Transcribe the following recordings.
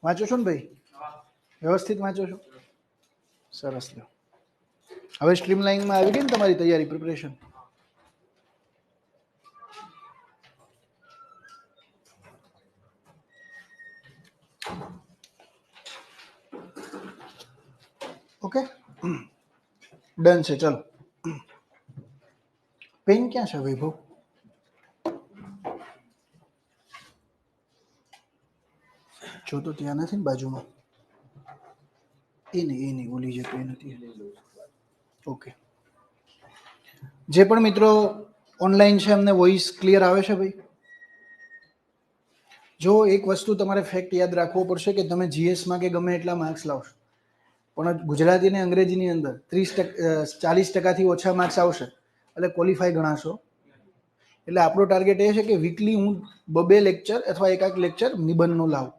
વાંચો છો ને ભાઈ? વ્યવસ્થિત વાંચો છો? સરસ. લ્યો, હવે સ્ટ્રીમલાઇનમાં આવી ગઈ ને તમારી તૈયારી, પ્રિપરેશન? ઓકે, ડન છે. ચલો, પેન ક્યાં છે વૈભવ? જો તો ત્યાં નથી ને બાજુમાં? એ નહીં ઓલી જે પેન હતી. ઓકે, જે પણ મિત્રો ઓનલાઈન છે એમને વોઇસ ક્લિયર આવે છે ભાઈ? જો એક વસ્તુ તમારે ફેક્ટ યાદ રાખવો પડશે કે તમે જીએસમાં કે ગમે એટલા માર્ક્સ લાવશો, પણ ગુજરાતી અને અંગ્રેજીની અંદર 40%થી ઓછા માર્ક્સ આવશે એટલે ક્વોલિફાય ગણાશો. એટલે આપણો ટાર્ગેટ એ છે કે વીકલી હું 2 લેક્ચર અથવા એક લેક્ચર નિબંધનો લાવું,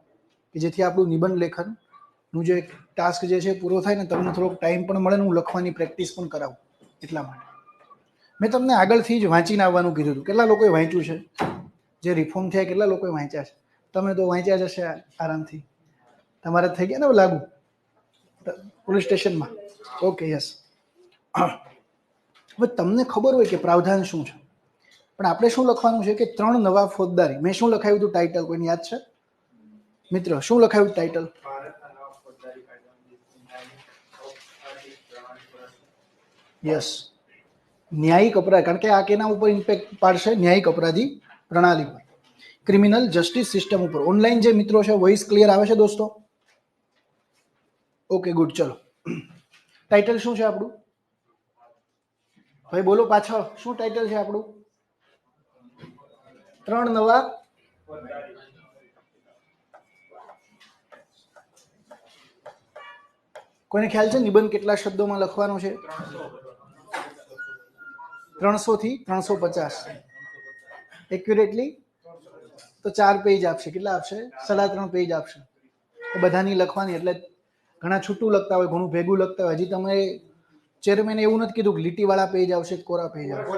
કે જેથી આપણું નિબંધ લેખનનું જે ટાસ્ક જે છે પૂરો થાય ને તમને થોડોક ટાઈમ પણ મળે ને હું લખવાની પ્રેક્ટિસ પણ કરાવું. એટલા માટે મેં તમને આગળથી જ વાંચીને આવવાનું કીધું હતું. કેટલા લોકોએ વાંચ્યું છે? જે રિફોર્મ થયા કેટલા લોકોએ વાંચ્યા છે? તમે તો વાંચ્યા જ હશે આરામથી. તમારે થઈ ગયા ને લાગુ પોલીસ સ્ટેશનમાં? Okay, yes. હવે તમને ખબર હોય કે પ્રાવધાન શું છે, પણ આપણે શું લખવાનું છે કે 3 નવા ફોજદારી. મેં શું લખાવ્યું હતું ટાઇટલ? કોઈને યાદ છે મિત્ર? શું લખાવ્યું ટાઇટલ? યસ, ન્યાયિક અપરાધ. કારણ કે આ કેના ઉપર ઇમ્પેક્ટ પાડશે? ન્યાયિક અપરાધી પ્રણાલી પર, ક્રિમિનલ જસ્ટિસ સિસ્ટમ ઉપર. ઓનલાઈન જે મિત્રો છે વોઇસ ક્લિયર આવે છે દોસ્તો? Okay, good. ચલો, ટાઇટલ શું છે આપણું? ભાઈ બોલો પાછળ, શું ટાઇટલ છે આપણું? 3 નવા. કોઈને ખ્યાલ છે નિબંધ કેટલા શબ્દોમાં લખવાનો છે? 300 થી 350. એક્યુરેટલી તો 4 પેજ આપશે. કેટલા આપશે? 3.5 પેજ આપશે. એ બધાની લખવાની. એટલે ઘણા છૂટું લખતા હોય, ઘણું ભેગું લખતા હોય. હજી તમે ચેરમેને એવું નથી કીધું કે લીટીવાળા પેજ આવશે, કોરા પેજ આવશે.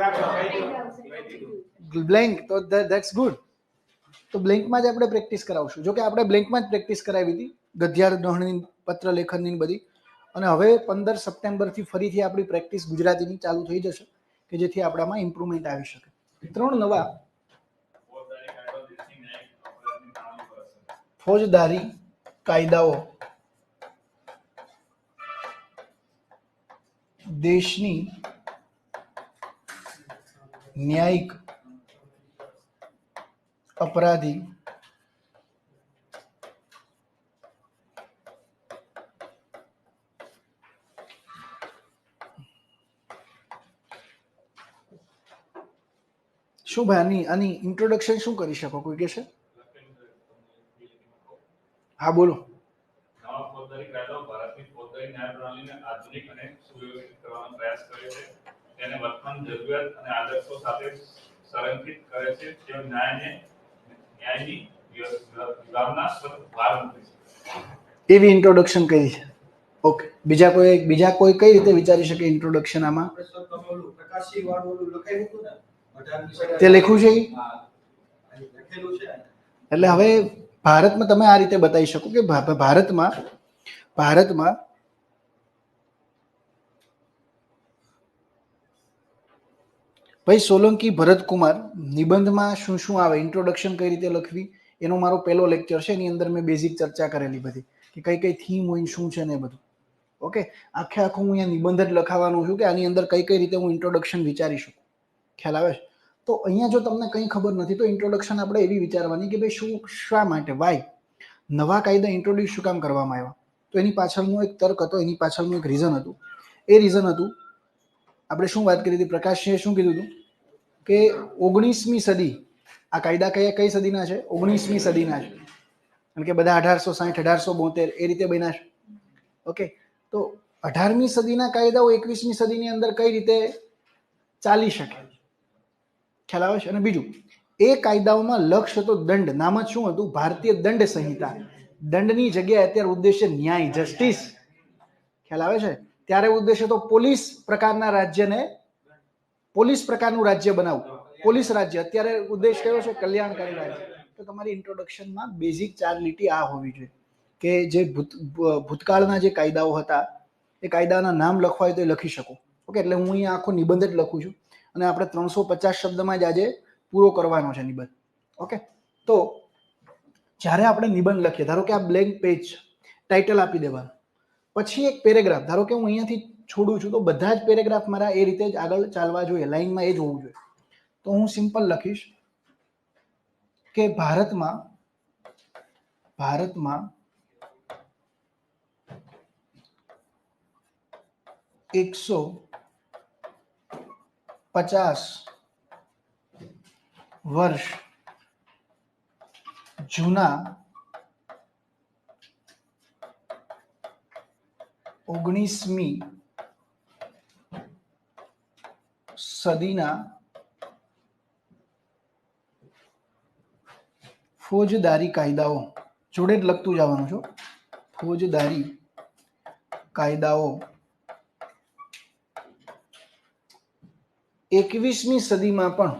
બ્લેન્ક તો ધેટ્સ ગુડ. તો બ્લેન્કમાં જ આપણે પ્રેક્ટિસ કરાવશું. જો કે આપણે બ્લેન્કમાં જ પ્રેક્ટિસ કરાવી હતી, ગદ્યાર્થ ગણની, પત્ર લેખનની બધી. અને હવે 15 સપ્ટેમ્બરથી ફરીથી આપણી પ્રેક્ટિસ ગુજરાતીની ચાલુ થઈ જશે, કે જેથી આપણામાં ઇમ્પ્રુવમેન્ટ આવી શકે. 3 નવા ફોજદારી કાયદાઓ દેશની ન્યાયિક અપરાધી શું ભાઈ આની ઇન્ટ્રોડક્શન શું કરી શકો? કોઈ કહેશે? હા બોલો. નવા ફોજદારી કાયદાઓ ભારતની ફોજદારી ન્યાય પ્રણાલીને આધુનિક અને સુવ્યવસ્થિત કરવાનો પ્રયાસ કરે છે. તેને વર્તમાન જરૂરિયાત અને આદર્શો સાથે સંરેખિત કરે છે. તેઓ ન્યાયની વિભાવના પર ભાર મૂકે છે. એવી ઇન્ટ્રોડક્શન કરી છે. ઓકે, બીજા કોઈ કઈ રીતે વિચારી શકે ઇન્ટ્રોડક્શન આમાં? તે લખ્યું છે. એટલે હવે ભારતમાં તમે આ રીતે બતાવી શકો કે ભારતમાં ભાઈ સોલંકી ભરતકુમાર નિબંધમાં શું શું આવે, ઇન્ટ્રોડક્શન કઈ રીતે લખવી, એનો મારો પહેલો લેક્ચર છે. એની અંદર મેં બેઝિક ચર્ચા કરેલી બધી, કે કઈ કઈ થીમ હોય, શું છે ને બધું. ઓકે, આખું હું અહીંયા નિબંધ જ લખાવાનું છું કે આની અંદર કઈ કઈ રીતે હું ઇન્ટ્રોડક્શન વિચારી શકું. ખ્યાલ આવે છે? તો અહીંયા જો તમને કંઈ ખબર નથી તો ઇન્ટ્રોડક્શન આપણે એવી વિચારવાની કે ભાઈ શું, શા માટે, વાય નવા કાયદા ઇન્ટ્રોડ્યુસ શું કામ કરવામાં આવ્યા. તો એની પાછળનો એક તર્ક હતો, એની પાછળનું એક રીઝન હતું. એ રીઝન હતું, આપણે શું વાત કરી હતી, પ્રકાશજીએ શું કીધું હતું કે 19મી સદી, આ કાયદા કઈ સદીના છે? 19મી સદીના છે. કારણ કે બધા 1860, 1872 એ રીતે બન્યા છે. ઓકે, તો 18મી સદીના કાયદાઓ 21મી સદીની અંદર કઈ રીતે ચાલી શકે, ખ્યાલ આવે છે? અને બીજું, એ કાયદાઓમાં લક્ષ્ય તો દંડ, નામ જ શું હતું? ભારતીય દંડ સંહિતા. દંડની જગ્યાએ અત્યારે ઉદ્દેશ્ય ન્યાય, જસ્ટિસ. ખ્યાલ આવે છે? ત્યારે ઉદ્દેશ્ય તો પોલીસ પ્રકારના રાજ્યને, પોલીસ પ્રકારનું રાજ્ય બનાવવું, પોલીસ રાજ્ય. અત્યારે ઉદ્દેશ કયો છે? કલ્યાણકારી રાજ્ય. તો તમારી ઇન્ટ્રોડક્શનમાં બેઝિક 4 લીટી આ હોવી જોઈએ. કે જે ભૂતકાળના જે કાયદાઓ હતા એ કાયદાના નામ લખવા હોય તો એ લખી શકો. ઓકે, એટલે હું અહીંયા આખો નિબંધ જ લખું છું અને આપણે 350 શબ્દમાં જ આજે પૂરો કરવાનો છે નિબંધ. ઓકે, તો જ્યારે આપણે નિબંધ લખીએ, ધારો કે આ બ્લેન્ક પેજ છે, ટાઇટલ આપી દેવાનું, પછી એક પેરેગ્રાફ, ધારો કે હું અહીંયાથી છોડું છું તો બધા જ પેરેગ્રાફ મારા એ રીતે જ આગળ ચાલવા જોઈએ, લાઈનમાં એ જ હોવું જોઈએ. તો હું સિમ્પલ લખીશ કે ભારતમાં 150 વર્ષ જૂના 19મી સદીના ફોજદારી કાયદાઓ, જોડે જ લખતું જવાનું છું, ફોજદારી કાયદાઓ 21મી સદીમાં પણ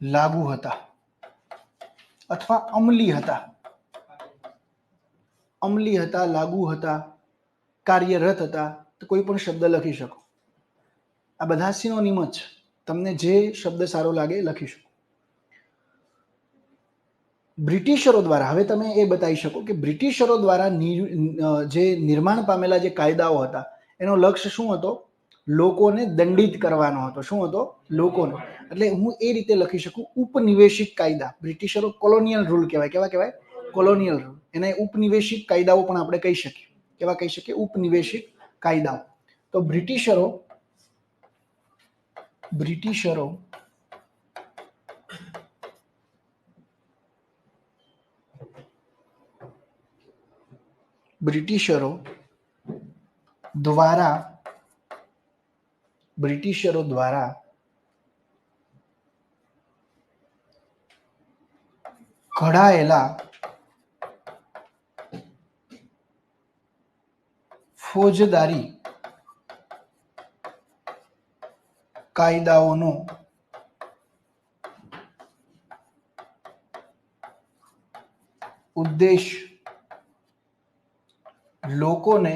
લાગુ હતા અથવા અમલી હતા, લાગુ હતા, કાર્યરત હતા, તો કોઈ પણ શબ્દ લખી શકો. આ બધા સિનોનિમ જ છે, તમને જે શબ્દ સારો લાગે એ લખી શકો. બ્રિટિશરો દ્વારા, હવે તમે એ બતાવી શકો કે બ્રિટિશરો દ્વારા જે નિર્માણ પામેલા જે કાયદાઓ હતા એનો લક્ષ્ય શું હતો? લોકોને દંડિત કરવાનો હતો. શું હતો? લોકોને. એટલે હું એ રીતે લખી શકું, ઉપનિવેશિક કાયદા. બ્રિટિશરો કોલોનિયલ રૂલ કહેવાય. કેવા કહેવાય? Colonial rule. એને ઉપનિવેશિક કાયદાઓ પણ આપણે કહી શકીએ. કેવા કહી શકીએ? ઉપનિવેશિક કાયદાઓ. તો બ્રિટિશરો દ્વારા ઘડાયેલા ફોજદારી કાયદાઓનો ઉદ્દેશ લોકોને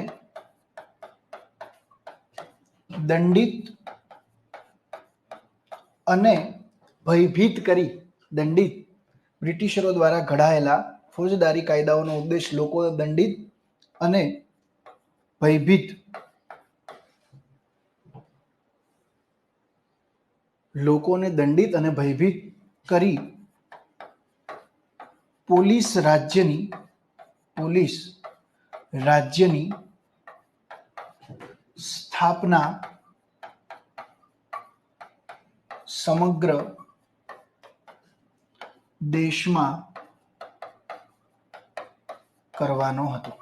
દંડિત અને ભયભીત કરી. દંડિત, બ્રિટિશરો દ્વારા ઘડાયેલા ફોજદારી કાયદાઓનો ઉદ્દેશ લોકોને દંડિત અને ભયભીત કરી પોલીસ રાજ્યની સ્થાપના સમગ્ર દેશમાં કરવાનો હતો.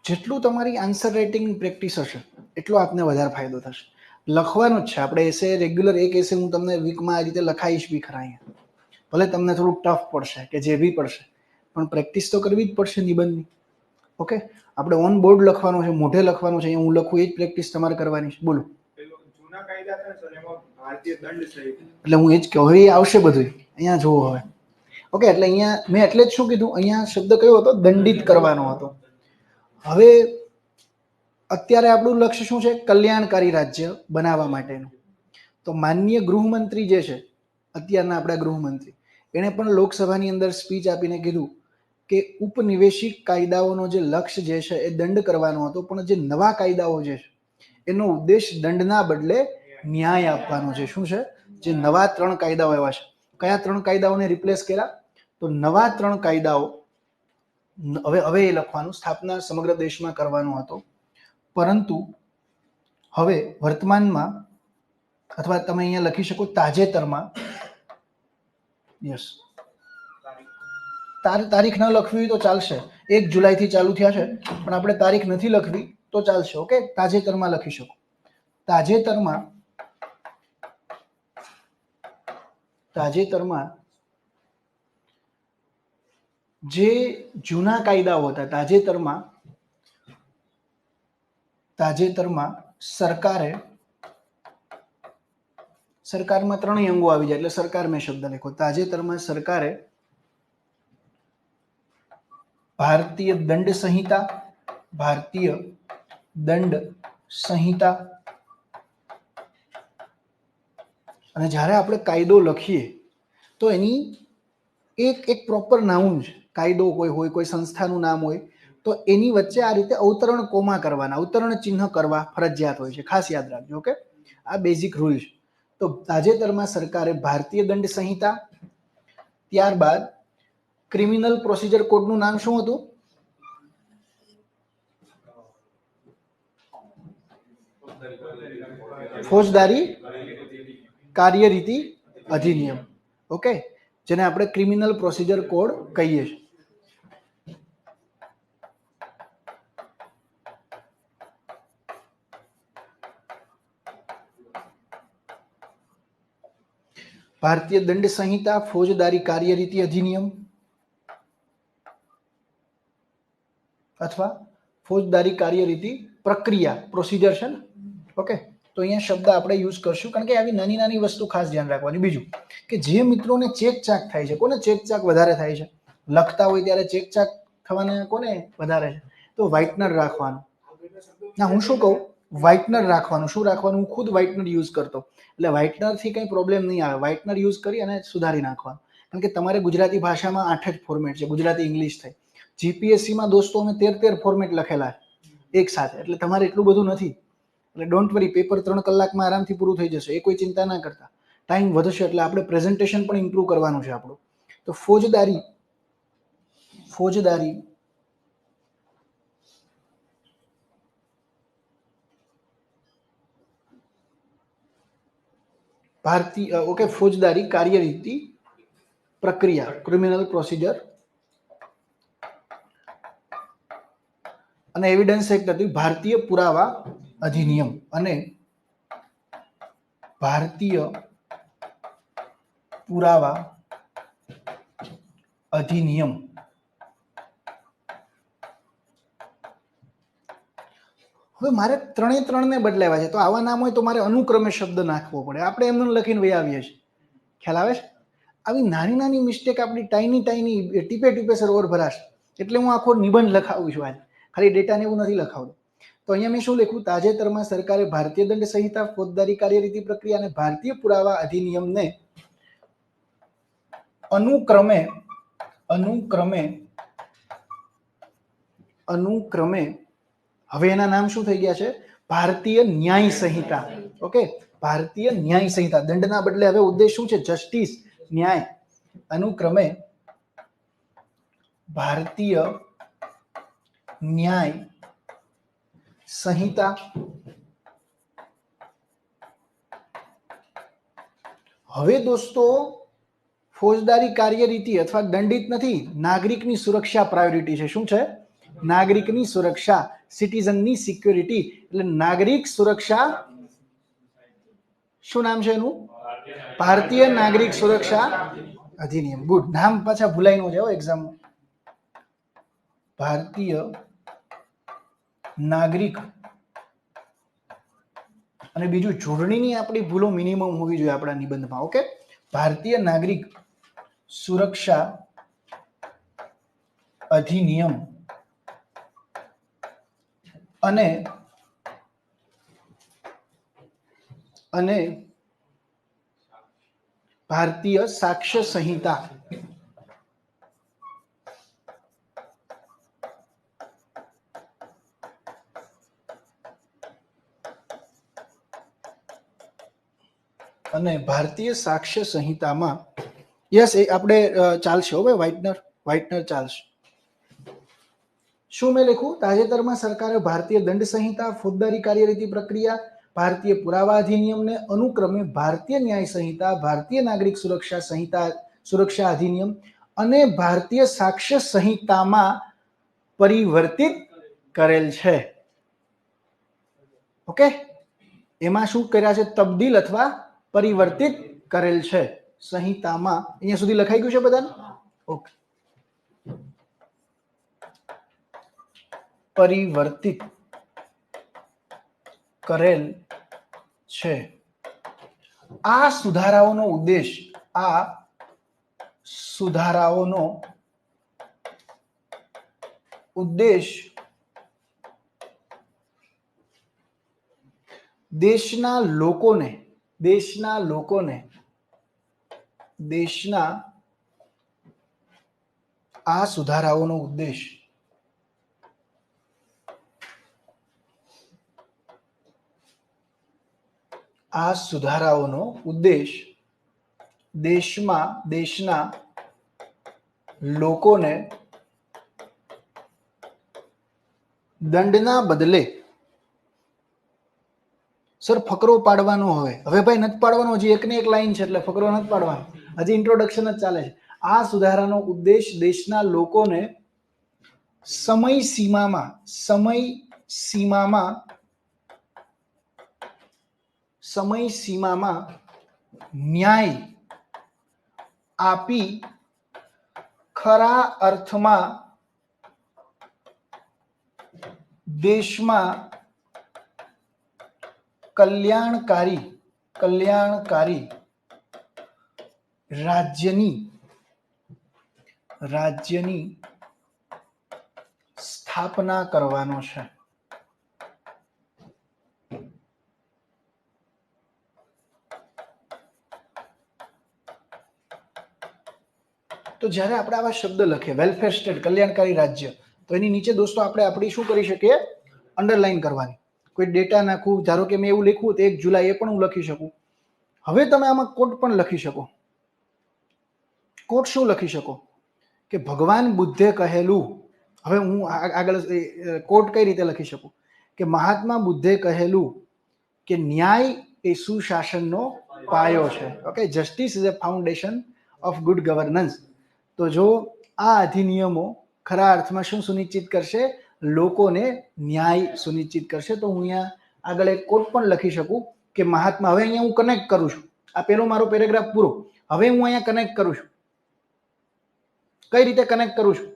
જેટલું તમારી આન્સર રાઇટિંગ પ્રેક્ટિસ હશે એટલો આપને વધારે ફાયદો થશે. લખવાનું જ છે આપણે. એસે રેગ્યુલર એક એસે હું તમને વીકમાં આ રીતે લખાઈશ બી ખરા. અહીંયા ભલે તમને થોડુંક ટફ પડશે કે જે બી પડશે, પણ પ્રેક્ટિસ તો કરવી જ પડશે નિબંધની. ઓકે, આપણે ઓન બોર્ડ લખવાનું છે, મોઢે લખવાનું છે. હું લખું એ જ પ્રેક્ટિસ તમારે કરવાની છે. બોલો. જૂના કાયદા છે સર, એમાં ભારતીય દંડ સહિત, એટલે હું એ જ કહું, હવે એ આવશે બધું. અહીંયા જુઓ હવે. ઓકે, એટલે અહીંયા મેં એટલે જ શું કીધું, અહીંયા શબ્દ કયો હતો? દંડિત કરવાનો હતો. હવે અત્યારે આપણું લક્ષ્ય શું છે? કલ્યાણકારી રાજ્ય બનાવવા માટેનું. તો માનનીય ગૃહમંત્રી જે છે, અત્યારના આપણા ગૃહમંત્રી, એણે પણ લોકસભાની અંદર સ્પીચ આપીને કીધું કે ઉપનિવેશિક કાયદાઓનો જે લક્ષ્ય જે છે એ દંડ કરવાનો હતો, પણ જે નવા કાયદાઓ જે છે એનો ઉદ્દેશ દંડના બદલે ન્યાય આપવાનો છે. શું છે? જે નવા 3 કાયદાઓ એવા છે. કયા 3 કાયદાઓને રિપ્લેસ કર્યા? તો નવા 3 કાયદાઓ હવે એ લખવાનું, સ્થાપના સમગ્ર દેશમાં કરવાનો હતો. પરંતુ હવે વર્તમાનમાં, અથવા તમે અહીંયા લખી શકો તાજેતરમાં, યસ, તારીખ ન લખવી હોય તો ચાલશે. 1 જુલાઈથી ચાલુ થયા છે, પણ આપણે તારીખ નથી લખવી તો ચાલશે. ઓકે, તાજેતરમાં લખી શકો. તાજેતરમાં જે જૂના કાયદાઓ હતા, તાજેતરમાં સરકારમાં ત્રણેય અંગો આવી જાય એટલે સરકાર મેં શબ્દ લખ્યો. તાજેતરમાં સરકારે ભારતીય દંડ સંહિતા અને જ્યારે આપણે કાયદો લખીએ તો એની એક પ્રોપર નાઉન છે. કાયદો કોઈ હોય, કોઈ સંસ્થાનું નામ હોય તો એની વચ્ચે આ રીતે અવતરણ કોમા કરવાના, અવતરણ ચિહ્ન કરવા ફરજિયાત હોય છે. ખાસ યાદ રાખજો. ઓકે, આ બેઝિક રૂલ છે. તો તાજેતરમાં સરકારે ભારતીય દંડ સંહિતા, ત્યારબાદ ક્રિમિનલ પ્રોસિજર કોડનું નામ શું હતું? ફોજદારી કાર્યરીતિ અધિનિયમ. ઓકે, જેને આપણે ક્રિમિનલ પ્રોસિજર કોડ કહીએ છીએ. ભારતીય દંડ સંહિતા, ફોજદારી કાર્યરીતિ અધિનિયમ અથવા ફોજદારી કાર્યરીતિ પ્રક્રિયા, પ્રોસિજર છે ને. ઓકે, તો અહીંયા શબ્દ આપણે યુઝ કરશું કારણ કે આવી નાની નાની વસ્તુ ખાસ ધ્યાન રાખવાની. બીજું કે જે મિત્રોને ચેકચાક થાય છે, કોને ચેકચાક વધારે થાય છે? લખતા હોય ત્યારે ચેકચાક થવાને કોને વધારે છે? તો વ્હાઇટનર રાખવાનું. ના, હું શું કહું, વ્હાઇટનર રાખવાનું. શું રાખવાનું? હું ખુદ વ્હાઇટનર યુઝ કરતો, એટલે વ્હાઇટનરથી કંઈ પ્રોબ્લેમ નહીં આવે. વ્હાઇટનર યુઝ કરી અને સુધારી નાખવાનું. કારણ કે તમારે ગુજરાતી ભાષામાં 8 જ ફોર્મેટ છે, ગુજરાતી ઇંગ્લિશ થઈ. જીપીએસસીમાં દોસ્તો અમે 13 ફોર્મેટ લખેલા છે એક સાથે, એટલે તમારે એટલું બધું નથી. એટલે ડોન્ટ વરી, પેપર 3 કલાકમાં આરામથી પૂરું થઈ જશે. એ કોઈ ચિંતા ના કરતા. ટાઈમ વધશે એટલે આપણે પ્રેઝન્ટેશન પણ ઇમ્પ્રૂવ કરવાનું છે આપણું. તો ફોજદારી ભારતીય ઓકે ફોજદારી કાર્યરીતિ પ્રક્રિયા, ક્રિમિનલ પ્રોસિજર અને એવિડન્સ એક્ટ હતી ભારતીય પુરાવા અધિનિયમ અને ભારતીય પુરાવા અધિનિયમ. હવે મારે ત્રણે ને બદલાવ્યા છે, તો આવા નામ હોય તો મારે અનુક્રમે શબ્દ નાખવો પડે. આપણે એમને લખીને વહી આવીએ છીએ. ખ્યાલ આવે છે? આવી નાની નાની મિસ્ટેક આપણી ટાઈની ટીપે સરોવર ભરાશે. એટલે હું આખો નિબંધ લખાવું છું આજે, ખાલી ડેટાને એવું નથી લખાવતું. તો અહીંયા મેં શું લખ્યું? તાજેતરમાં સરકારે ભારતીય દંડ સંહિતા, ફોજદારી કાર્યરીતિ પ્રક્રિયા અને ભારતીય પુરાવા અધિનિયમને અનુક્રમે હવે એના નામ શું થઈ ગયા છે? ભારતીય ન્યાય સંહિતા. ઓકે, ભારતીય ન્યાય સંહિતા. દંડના બદલે હવે ઉદ્દેશ શું છે? જસ્ટિસ, ન્યાય. અનુક્રમે ભારતીય ન્યાય સંહિતા. હવે દોસ્તો ફોજદારી કાર્યરીતિ અથવા દંડિત નથી, નાગરિકની સુરક્ષા પ્રાયોરિટી છે. શું છે? નાગરિકની સુરક્ષા, સિટીઝનની સિક્યોરિટી. એટલે નાગરિક સુરક્ષા, શું નામ છે એનું? ભારતીય નાગરિક સુરક્ષા અધિનિયમ. ગુડ. નામ પાછા ભૂલાઈ ન જાય એક્ઝામમાં. ભારતીય નાગરિક અને બીજું જોડણીની આપણી ભૂલો મિનિમમ હોવી જોઈએ આપણા નિબંધમાં. ઓકે, ભારતીય નાગરિક સુરક્ષા અધિનિયમ અને ભારતીય સાક્ષ્ય સંહિતા. અને ભારતીય સાક્ષ્ય સંહિતામાં યસ એ આપણે ચાલશે. હવે વ્હાઇટનર ચાલશે. શું મેં લખ્યું? તાજેતરમાં સરકારે ભારતીય દંડ સંહિતા, ફોજદારી કાર્યરીતિ પ્રક્રિયા, ભારતીય પુરાવા અધિનિયમને અનુક્રમે ભારતીય ન્યાય સંહિતા, ભારતીય નાગરિક સુરક્ષા અધિનિયમ અને ભારતીય સાક્ષ્ય સંહિતામાં પરિવર્તિત કરેલ છે. ઓકે, એમાં શું કર્યા છે? તબદીલ અથવા પરિવર્તિત કરેલ છે સંહિતામાં. અહીંયા સુધી લખાઈ ગયું છે બધાને? ઓકે. પરિવર્તિત કરેલ છે. આ સુધારાઓનો ઉદ્દેશ દેશના લોકોને આ સુધારાઓનો ઉદ્દેશ દેશના લોકોને દંડના બદલે સર ફકરો પાડવાનો હવે ભાઈ નથી પાડવાનો, હજી એકને એક લાઈન છે એટલે ફકરો નથી પાડવાનો, હજી ઇન્ટ્રોડક્શન જ ચાલે છે. આ સુધારાનો ઉદ્દેશ દેશના લોકોને સમય સીમામાં ન્યાય આપી ખરા અર્થમાં દેશમાં કલ્યાણકારી રાજ્યની સ્થાપના કરવાનો છે. તો જ્યારે આપણે આવા શબ્દ લખીએ વેલફેર સ્ટેટ, કલ્યાણકારી રાજ્ય, તો એની નીચે દોસ્તો આપણે આપણી શું કરી શકીએ? અંડરલાઈન કરવાની. કોઈ ડેટા નાખવું, ધારો કે મેં એવું લખ્યું તો 1 જુલાઈ, એ પણ હું લખી શકું. હવે તમે આમાં કોટ પણ લખી શકો. કોટ શું લખી શકો? કે ભગવાન બુદ્ધે કહેલું. હવે હું આગળ કોટ કઈ રીતે લખી શકું? કે મહાત્મા બુદ્ધે કહેલું કે ન્યાય એ સુશાસનનો પાયો છે. Okay, justice is a foundation of good governance. તો જો આ અધિનિયમો ખરા અર્થમાં શું સુનિશ્ચિત કરશે? લોકોને ન્યાય સુનિશ્ચિત કરશે. તો હું અહીંયા આગળ એક કોટ પણ લખી શકું કે મહાત્મા. હવે અહીંયા હું કનેક્ટ કરું છું. આ પેલો મારો પેરેગ્રાફ પૂરો. હવે હું અહીંયા કનેક્ટ કરું છું. કઈ રીતે કનેક્ટ કરું છું?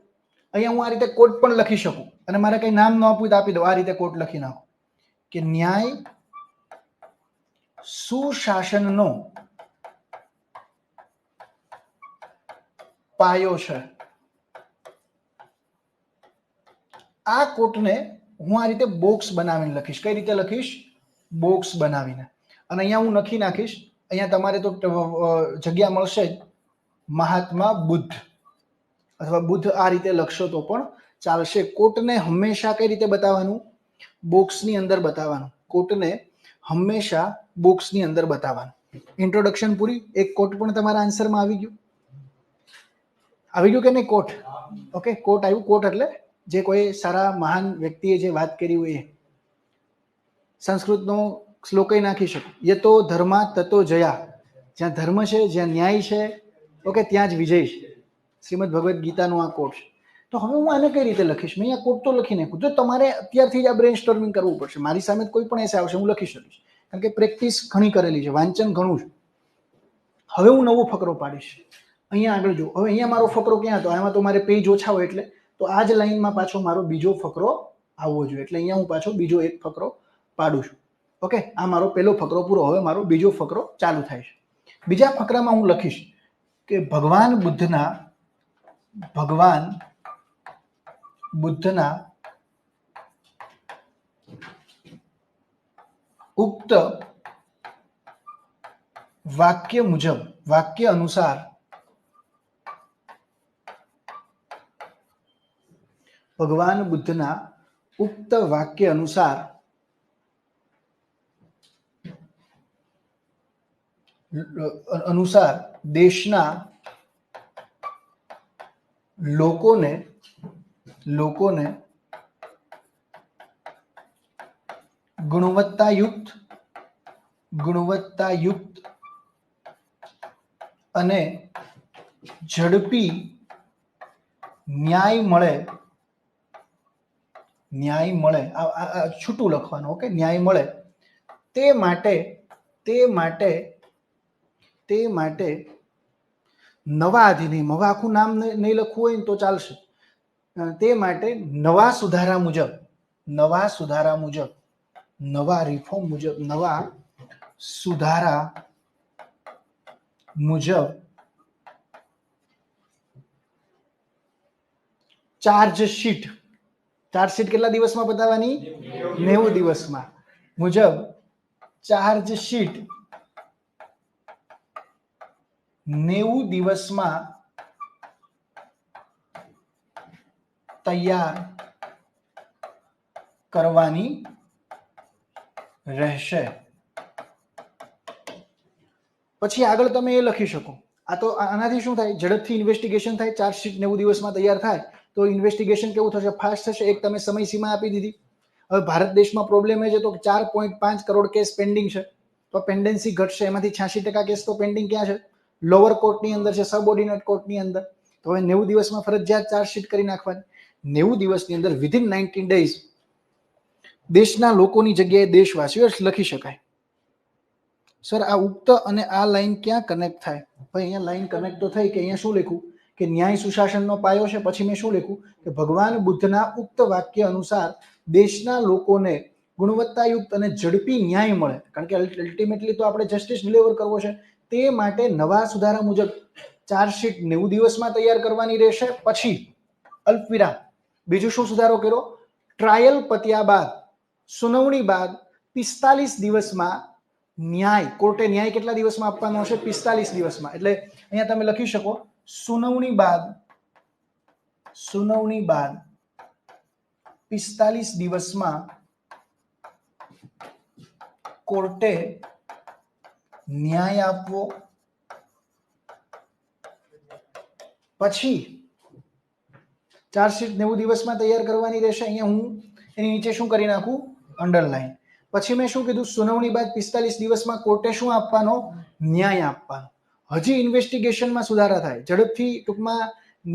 અહીંયા હું આ રીતે કોટ પણ લખી શકું અને મારે કઈ નામ ન આપવું તો આપી દઉં. આ રીતે કોટ લખી નાખો કે ન્યાય સુશાસનનો પાયો છે. આ કોટને હું આ રીતે બોક્સ બનાવીને લખીશ. કઈ રીતે લખીશ? બોક્સ બનાવીને. અને અહીંયા હું લખી નાખીશ, અહીંયા તમારે તો જગ્યા મળશે જ, મહાત્મા બુદ્ધ અથવા બુદ્ધ. આ રીતે લખશો તો પણ ચાલશે. કોટને હંમેશા કઈ રીતે બતાવવાનું? બોક્સની અંદર બતાવવાનું. કોટને હંમેશા બોક્સની અંદર બતાવવાનું. ઇન્ટ્રોડક્શન પૂરી. એક કોટ પણ તમારા આન્સરમાં આવી ગયું કે નહીં? કોટ. ઓકે, કોટ આવ્યું. કોટ એટલે જે કોઈ સારા મહાન વ્યક્તિએ જે વાત કરી હોય એ. સંસ્કૃતનો શ્લોક નાખી શકો. યતો ધર્મા તતો જયા. જ્યાં ધર્મ છે, જ્યાં ન્યાય છે, ઓકે, ત્યાં જ વિજય છે. શ્રીમદ ભગવદ્ ગીતાનો આ કોટ છે. તો હવે હું આને કઈ રીતે લખીશ? મેં અહીંયા કોટ તો લખી નાખ્યું. જો તમારે અત્યારથી જ આ બ્રેન સ્ટોર્મિંગ કરવું પડશે. મારી સામે કોઈ પણ એસે આવશે, હું લખી શકીશ, કારણ કે પ્રેક્ટિસ ઘણી કરેલી છે, વાંચન ઘણું છે. હવે હું નવો ફકરો પાડીશ. અહીંયા આગળ જો. હવે અહીંયા મારો ફકરો ક્યાં હતો? આમાં તો મારે પેજ ઓછા હોય એટલે તો આ જ લાઈનમાં પાછો મારો બીજો ફકરો આવવો જોઈએ. એટલે અહીંયા હું પાછો બીજો એક ફકરો પાડું છું. ઓકે, આ મારો પહેલો ફકરો પૂરો. હવે મારો બીજો ફકરો ચાલુ થાય છે. બીજા ફકરામાં હું લખીશ કે ભગવાન બુદ્ધના ઉક્ત વાક્ય અનુસાર ભગવાન બુદ્ધના ઉક્ત વાક્ય અનુસાર દેશના લોકોને ગુણવત્તાયુક્ત અને ઝડપી ન્યાય મળે. છૂટું લખવાનું. ઓકે, ન્યાય મળે તે માટે નવા અધિનિયમ. હવે આખું નામ નહીં લખવું હોય ને તો ચાલશે. તે માટે નવા સુધારા મુજબ નવા સુધારા મુજબ, નવા રિફોર્મ મુજબ, નવા સુધારા મુજબ ચાર્જશીટ કેટલા દિવસમાં બતાવવાની? 90 દિવસમાં. મુજબ ચાર્જશીટ 90 દિવસમાં તૈયાર કરવાની રહેશે. પછી આગળ તમે એ લખી શકો. આ તો આનાથી શું થાય? ઝડપથી ઇન્વેસ્ટિગેશન થાય. ચાર્જશીટ 90 દિવસમાં તૈયાર થાય તો ઇન્વેસ્ટિગેશન કેવું થશે? ફાસ્ટ થશે. એક તમે સમય સીમા આપી દીધી. હવે ભારત દેશમાં પ્રોબ્લેમ એ છે તો 4.5 કરોડ કેસ પેન્ડિંગ છે, તો પેન્ડન્સી ઘટશે. એમાંથી 86% કેસ તો પેન્ડિંગ ક્યાં છે? લોઅર કોર્ટની અંદર છે, સબઓર્ડિનેટ કોર્ટની અંદર. તો હવે 90 દિવસમાં ફરજિયાત ચાર્જશીટ કરી નાખવાની. 90 દિવસની અંદર વિધિન 19 ડેઝ દેશના લોકોની જગ્યાએ દેશવાસીઓ લખી શકાય. સર આ ઉક્ત અને આ લાઈન ક્યાં કનેક્ટ થાય? ભાઈ અહીંયા લાઈન કનેક્ટ તો થઈ કે અહીંયા શું લખ્યું કે ન્યાય સુશાસનનો પાયો છે. પછી મેં શું લખ્યું કે ભગવાન બુદ્ધના ઉક્ત વાક્ય અનુસાર દેશના લોકોને ગુણવત્તાયુક્ત અને ઝડપી ન્યાય મળે, કારણ કે અલ્ટિમેટલી તો આપણે જસ્ટિસ ડિલિવર કરવો છે. તે માટે નવા સુધારા મુજબ ચાર્જશીટ 90 દિવસમાં તૈયાર કરવાની રહેશે. પછી અલ્પવિરામ બીજું શું સુધારો કર્યો? ટ્રાયલ પત્યા બાદ, સુનાવણી બાદ 45 દિવસમાં ન્યાય, કોર્ટે ન્યાય કેટલા દિવસમાં આપવાનો હશે? 45 દિવસમાં. એટલે અહીંયા તમે લખી શકો સુનાવણી બાદ 45 દિવસમાં કોર્ટે ન્યાય આપવો. પછી ચાર્જશીટ 90 દિવસમાં તૈયાર કરવાની રહેશે. અહીંયા હું એની નીચે શું કરી નાખું? અંડરલાઈન. પછી મેં શું કીધું? સુનાવણી બાદ 45 દિવસમાં કોર્ટે શું આપવાનો? ન્યાય આપવાનો. હજી ઇન્વેસ્ટિગેશનમાં સુધારા થાય, ઝડપથી ટૂંકમાં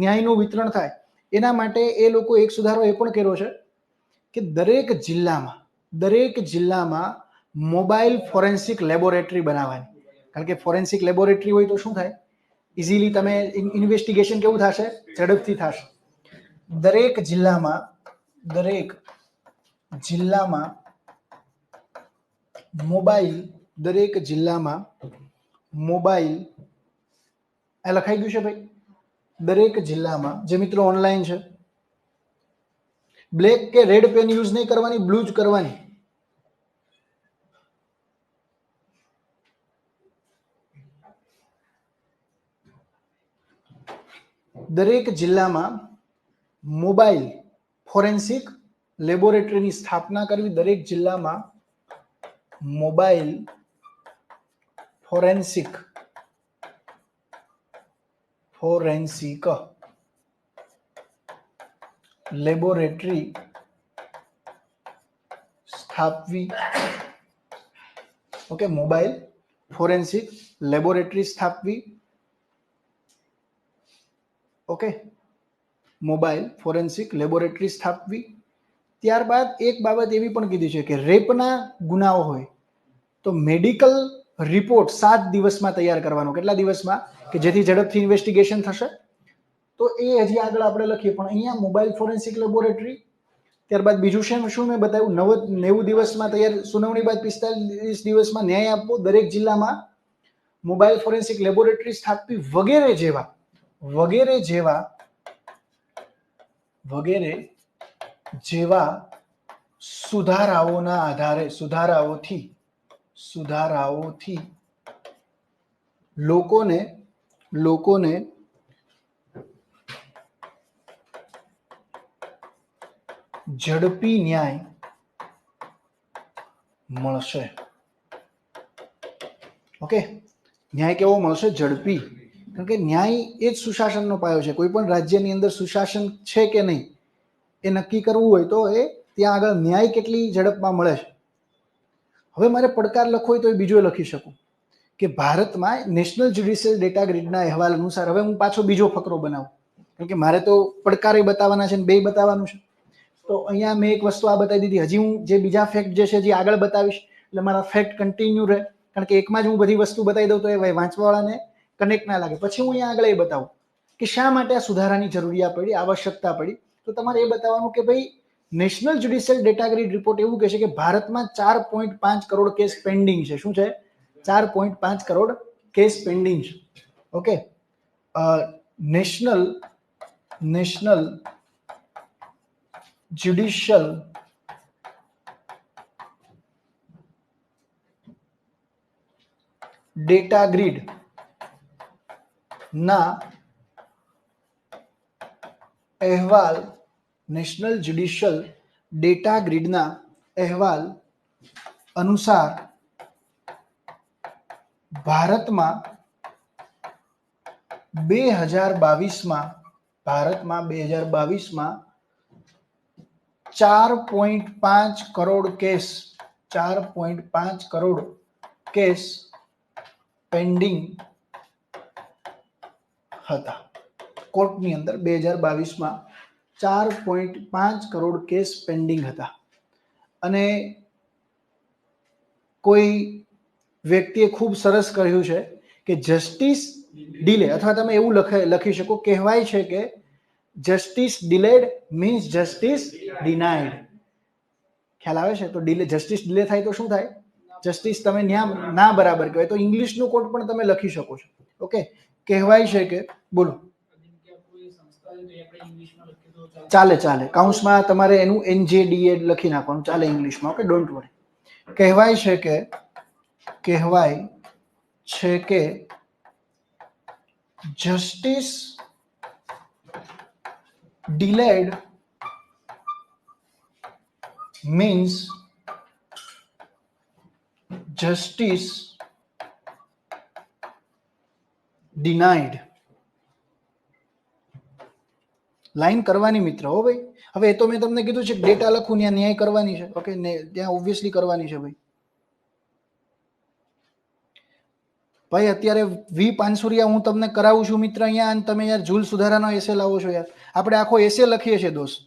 ન્યાયનું વિતરણ થાય, એના માટે એ લોકો એક સુધારો એ પણ કર્યો છે કે દરેક જિલ્લામાં મોબાઈલ ફોરેન્સિક લેબોરેટરી બનાવવાની. કારણ કે ફોરેન્સિક લેબોરેટરી હોય તો શું થાય? ઇઝીલી તમે ઇન્વેસ્ટિગેશન કેવું થશે? ઝડપથી થશે. દરેક જિલ્લામાં મોબાઈલ આ લખાઈ ગયું છે ભાઈ? દરેક જિલ્લામાં, જે મિત્રો ઓનલાઈન છે, બ્લેક કે રેડ પેન યુઝ નહીં કરવાની, બ્લુ જ કરવાની. દરેક જિલ્લામાં મોબાઈલ ફોરેન્સિક લેબોરેટરીની સ્થાપના કરવી. દરેક જિલ્લામાં મોબાઈલ ફોરેન્સિક લેબોરેટરી સ્થાપવી. ઓકે, મોબાઈલ ફોરેન્સિક લેબોરેટરી સ્થાપવી. ઓકે, મોબાઈલ ફોરેન્સિક લેબોરેટરી સ્થાપવી. ત્યારબાદ એક બાબત એવી પણ કીધી છે કે રેપના ગુનાઓ હોય તો મેડિકલ રિપોર્ટ 7 દિવસમાં તૈયાર કરવાનો. કેટલા દિવસમાં? કે જેથી ઝડપથી ઇન્વેસ્ટિગેશન થશે. તો એ હજી આગળ આપણે લખીએ, પણ અહીંયા મોબાઈલ ફોરેન્સિક લેબોરેટરી. ત્યારબાદ બીજું શું મેં બતાવ્યું? 90 દિવસમાં તૈયાર, સુનાવણી બાદ 45 દિવસમાં ન્યાય આપવો. દરેક જિલ્લામાં મોબાઈલ ફોરેન્સિક લેબોરેટરી સ્થાપવી વગેરે જેવા સુધારાઓના આધારે, સુધારાઓથી લોકોને ઝડપી ન્યાય મળશે. ઓકે, ન્યાય કેવો મળશે? ઝડપી. કારણ કે ન્યાય એ જ સુશાસનનો પાયો છે. કોઈ પણ રાજ્યની અંદર સુશાસન છે કે નહીં એ નક્કી કરવું હોય તો એ ત્યાં આગળ ન્યાય કેટલી ઝડપમાં મળે છે. હવે મારે પડકાર લખવો હોય તો એ બીજો લખી શકું કે ભારતમાં નેશનલ જ્યુડિશિયલ ડેટા ગ્રીડના અહેવાલ અનુસાર, હવે હું પાછો બીજો ફકરો બનાવું, કારણ કે મારે તો પડકારે બતાવવાના છે ને બે બતાવવાનું છે. તો અહીંયા મેં એક વસ્તુ આ બતાવી દીધી. હજી હું જે બીજા ફેક્ટ જે છે જે આગળ બતાવીશ, એટલે મારા ફેક્ટ કન્ટિન્યુ રહે. કારણ કે એકમાં જ હું બધી વસ્તુ બતાવી દઉં તો એ વાંચવાવાળાને કનેક્ટ ના લાગે. પછી હું અહીંયા આગળ એ બતાવું કે શા માટે આ સુધારાની જરૂરિયાત પડી, આવશ્યકતા પડી. તો તમારે એ બતાવવાનું કે ભાઈ national judicial data grid report એવું કહે છે કે ભારતમાં 4.5 કરોડ કેસ પેન્ડિંગ છે. શું છે? 4.5 કરોડ કેસ પેન્ડિંગ છે. Okay, national judicial data grid ના અહેવાલ, નેશનલ જ્યુડિશિયલ ડેટા ગ્રીડના અહેવાલ અનુસાર ભારતમાં 2022માં 4.5 કરોડ કેસ પેન્ડિંગ હતા. કોર્ટની અંદર 2022માં 4.5 કરોડ કેસ પેન્ડિંગ હતા. અને કોઈ વ્યક્તિએ ખૂબ સરસ કહ્યું છે કે જસ્ટિસ ડિલે, અથવા તમે એવું લખી શકો, કહેવાય છે કે justice delayed means justice denied. ખ્યાલ આવે છે? તો જસ્ટિસ ડિલે થાય તો શું થાય? જસ્ટિસ તમે ના બરાબર કહેવાય. તો ઇંગ્લિશનું કોડ પણ તમે લખી શકો છો. ઓકે, કહેવાય છે કે, બોલો. ચાલે, કાઉન્સમાં તમારે એનું NJDA લખી નાખવાનું, ચાલે ઇંગ્લિશમાં. Okay, don't worry. કહેવાય છે કે justice delayed means justice denied. Line કરવાની મિત્ર, હો ભાઈ. હવે એ તો મેં તમને કીધું છે કે ડેટા લખું ત્યાં ન્યાય કરવાની છે. ઓકે, ત્યાં ઓબ્વિયસલી કરવાની છે ભાઈ. અત્યારે વી પાનસુરિયા હું તમને કરાવું છું મિત્ર અહીંયા, અને તમે યાર જૂલ સુધારાનો એસે લાવો છો યાર. આપણે આખો એસે લખીએ છીએ દોસ્ત.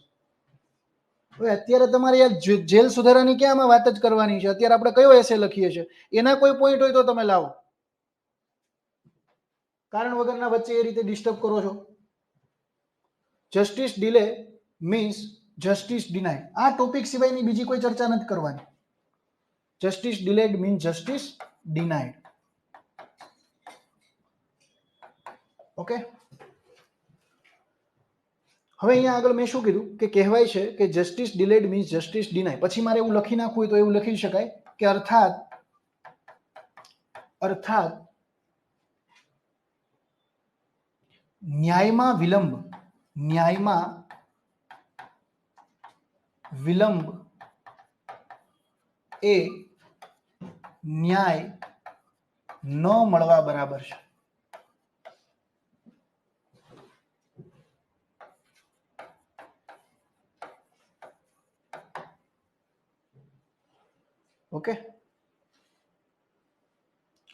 હવે અત્યારે તમારે યાર જેલ સુધારાની ક્યાં આમાં વાત જ કરવાની છે? અત્યારે આપણે કયો એસે લખીએ છીએ? એના કોઈ પોઈન્ટ હોય તો તમે લાવો. કારણ વગરના વચ્ચે એ રીતે ડિસ્ટર્બ કરો છો. Justice delay means justice denied. આ ટોપિક સિવાયની બીજી કોઈ ચર્ચા નથી કરવાની. Justice delayed means justice denied. Okay, હવે અહીંયા આગળ મેં શું કીધું કે કહેવાય છે કે justice delayed means justice denied. પછી મારે એવું લખી નાખવું હોય તો એવું લખી શકાય કે અર્થાત ન્યાયમાં વિલંબ એ ન્યાય ન મળવા બરાબર છે. ઓકે,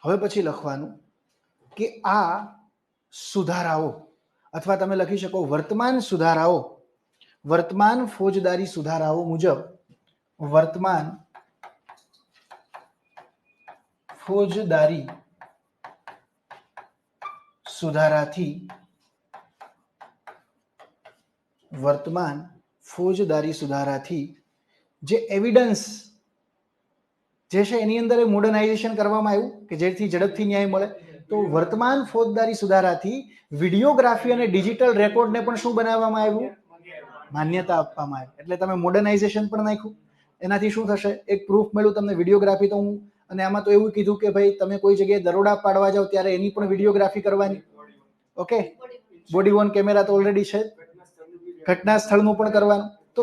હવે પછી લખવાનું કે આ સુધારાઓ, અથવા તમે લખી શકો વર્તમાન ફોજદારી સુધારાઓ મુજબ, વર્તમાન ફોજદારી સુધારાથી જે એવિડન્સ જે છે એની અંદર મોડર્નાઇઝેશન કરવામાં આવ્યું કે જેથી ઝડપથી ન્યાય મળે. તો વર્તમાન ફોજદારી સુધારાથી વિડીયોગ્રાફી અને ડિજિટલ રેકોર્ડને પણ શું બનાવવામાં આવ્યું? માન્યતા આપવામાં આવી. એટલે તમે મોડર્નાઇઝેશન પણ નાખ્યું. એનાથી શું થશે? એક પ્રૂફ મળ્યું તમને. વિડીયોગ્રાફી તો હું, અને આમાં તો એવું કીધું કે ભાઈ તમે કોઈ જગ્યાએ દરોડા પાડવા જાઓ ત્યારે એની પણ વિડીયોગ્રાફી કરવાની. ઓકે, બોડી વોર્ન કેમેરા તો ઓલરેડી છે, ઘટના સ્થળનું પણ કરવાનું. તો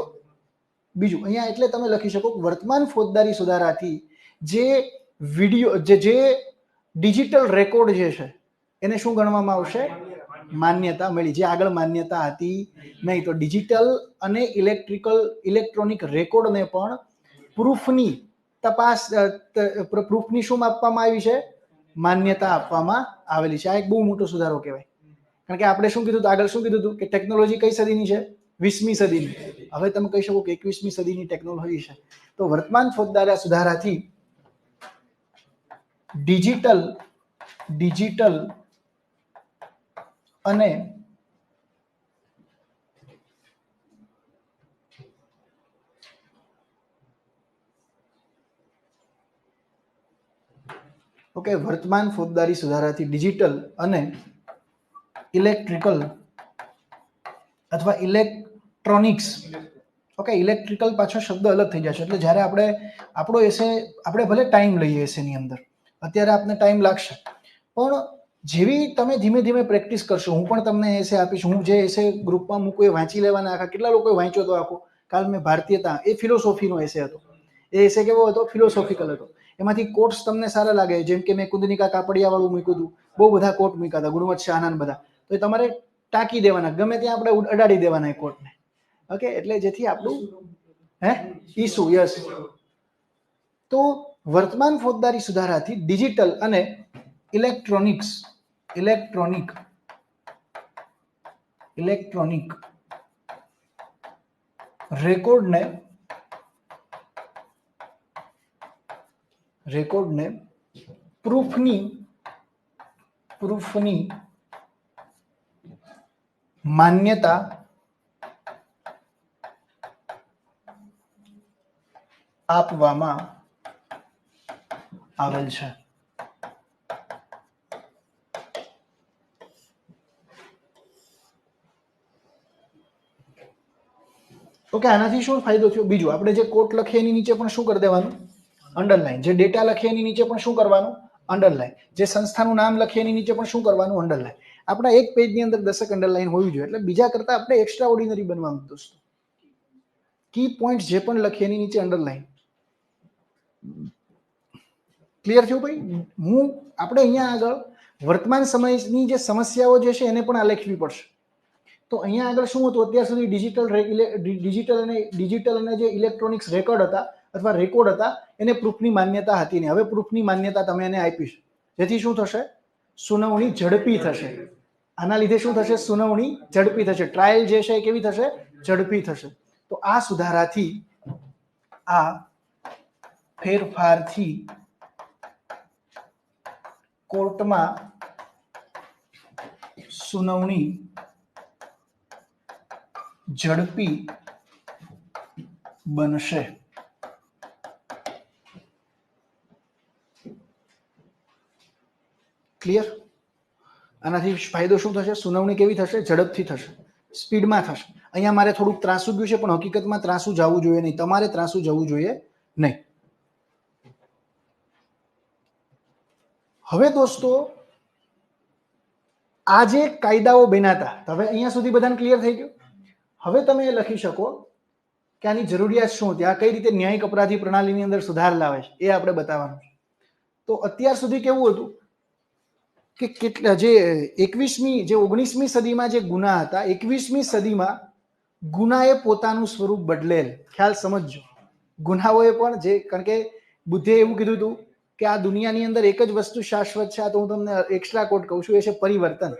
બીજું અહીંયા એટલે તમે લખી શકો વર્તમાન ફોજદારી સુધારાથી જે વિડીયો જે ડિજિટલ રેકોર્ડ જે છે એને શું ગણવામાં આવશે? માન્યતા મળી. જે આગળ માન્યતા હતી નહીં. તો ડિજિટલ અને ઇલેક્ટ્રોનિક રેકોર્ડને પણ પ્રૂફની તપાસ, પ્રૂફની શું આપવામાં આવી છે? માન્યતા આપવામાં આવેલી છે. આ એક બહુ મોટો સુધારો કહેવાય. કારણ કે આપણે શું કીધું હતું આગળ? શું કીધું હતું કે ટેકનોલોજી કઈ સદીની છે? 20મી સદીની. હવે તમે કહી શકો કે 21મી સદીની ટેકનોલોજી છે. તો વર્તમાન ફોજદારી સુધારાથી ડિજિટલ અને ઓકે, વર્તમાન ફોજદારી સુધારાથી ડિજિટલ અને ઇલેક્ટ્રિકલ અથવા ઇલેક્ટ્રોનિક્સ, ઓકે, ઇલેક્ટ્રિકલ પાછો શબ્દ અલગ થઈ જશે. એટલે જ્યારે આપણે આપણો એસે, આપણે ભલે ટાઈમ લઈએ એસેની અંદર, અત્યારે આપને ટાઈમ લાગશે, પણ જેવી તમે ધીમે ધીમે પ્રેક્ટિસ કરશો, હું પણ તમને એસે આપીશ, હું જે એસે ગ્રુપમાં મૂકું એ વાંચી લેવાના. આખા કેટલા લોકોએ વાંચ્યો હતો આખો? કાલ મેં ભારતીયતા, એ ફિલોસોફીનો એસે હતો. એ એસે કેવો હતો? ફિલોસોફિકલ હતો. એમાંથી કોટ્સ તમને સારા લાગે, જેમ કે મેં કુંદનિકા કાપડિયા વાળું મૂક્યું હતું, બહુ બધા કોટ મૂક્યા હતા, ગુણવંત શાહના બધા, તો એ તમારે ટાંકી દેવાના, ગમે ત્યાં આપણે અડાડી દેવાના એ કોટને. ઓકે, એટલે જેથી આપણું ઈસુ, યસ. તો વર્તમાન ફોજદારી સુધારાથી ડિજિટલ અને ઇલેક્ટ્રોનિક રેકોર્ડને પ્રૂફની માન્યતા આપવામાં આવેલ છે. ઓકે, આનાથી શું ફાયદો થયો? બીજું, આપણે જે કોટ લખીએ એની નીચે પણ શું કરી દેવાનું? અંડરલાઈન. જે ડેટા લખીએ એની નીચે પણ શું કરવાનું? અંડરલાઈન. જે સંસ્થાનું નામ લખીએ એની નીચે પણ શું કરવાનું? અંડરલાઈન. આપણા એક પેજની અંદર 10 અંડરલાઈન હોવી જોઈએ, એટલે બીજા કરતા આપણે એક્સ્ટ્રા ઓર્ડિનરી બનવાનું દોસ્તો. કી પોઈન્ટ જે પણ લખીએ એની નીચે અંડરલાઈન. ક્લિયર થયું ભાઈ? આપણે અહીંયા આગળ વર્તમાન સમયની જે સમસ્યાઓ જે છે એને પણ આલેખવી પડશે. તો અહીંયા આગળ શું હતું? અત્યાર સુધી ડિજિટલ અને જે ઇલેક્ટ્રોનિક્સ રેકોર્ડ હતા અથવા રેકોર્ડ હતા, એને પ્રૂફની માન્યતા હતી નહીં. હવે પ્રૂફની માન્યતા તમે એને આપીશ, જેથી શું થશે? સુનાવણી ઝડપી થશે. આના લીધે શું થશે? સુનાવણી ઝડપી થશે. ટ્રાયલ જે છે એ કેવી થશે? ઝડપી થશે. તો આ સુધારાથી, આ ફેરફારથી કોર્ટમાં સુનાવણી ઝડપી બનશે. ક્લિયર? આનાથી ફાયદો શું થશે? સુનાવણી કેવી થશે? ઝડપથી થશે, સ્પીડમાં થશે. અહીંયા મારે થોડુંક ત્રાસુ ગયું છે, પણ હકીકતમાં ત્રાસુ જવું જોઈએ નહીં. તમારે ત્રાસુ જવું જોઈએ નહીં. હવે દોસ્તો, આ જે કાયદાઓ બન્યા હતા, હવે અહીંયા સુધી બધાને ક્લિયર થઈ ગયું. હવે તમે એ લખી શકો કે આની જરૂરિયાત શું હતી, આ કઈ રીતે ન્યાયિક અપરાધી પ્રણાલીની અંદર સુધાર લાવે છે, એ આપણે બતાવવાનું છે. તો અત્યાર સુધી કેવું હતું કે કેટલા જે 19મી સદીમાં જે ગુના હતા, 21મી સદીમાં ગુનાએ પોતાનું સ્વરૂપ બદલેલ. ખ્યાલ સમજજો. ગુનાઓએ પણ જે, કારણ કે બુદ્ધે એવું કીધું હતું કે આ દુનિયાની અંદર એક જ વસ્તુ શાશ્વત છે. તો હું તમને એક્સ્ટ્રા કોટ કહું છું, એ છે પરિવર્તન.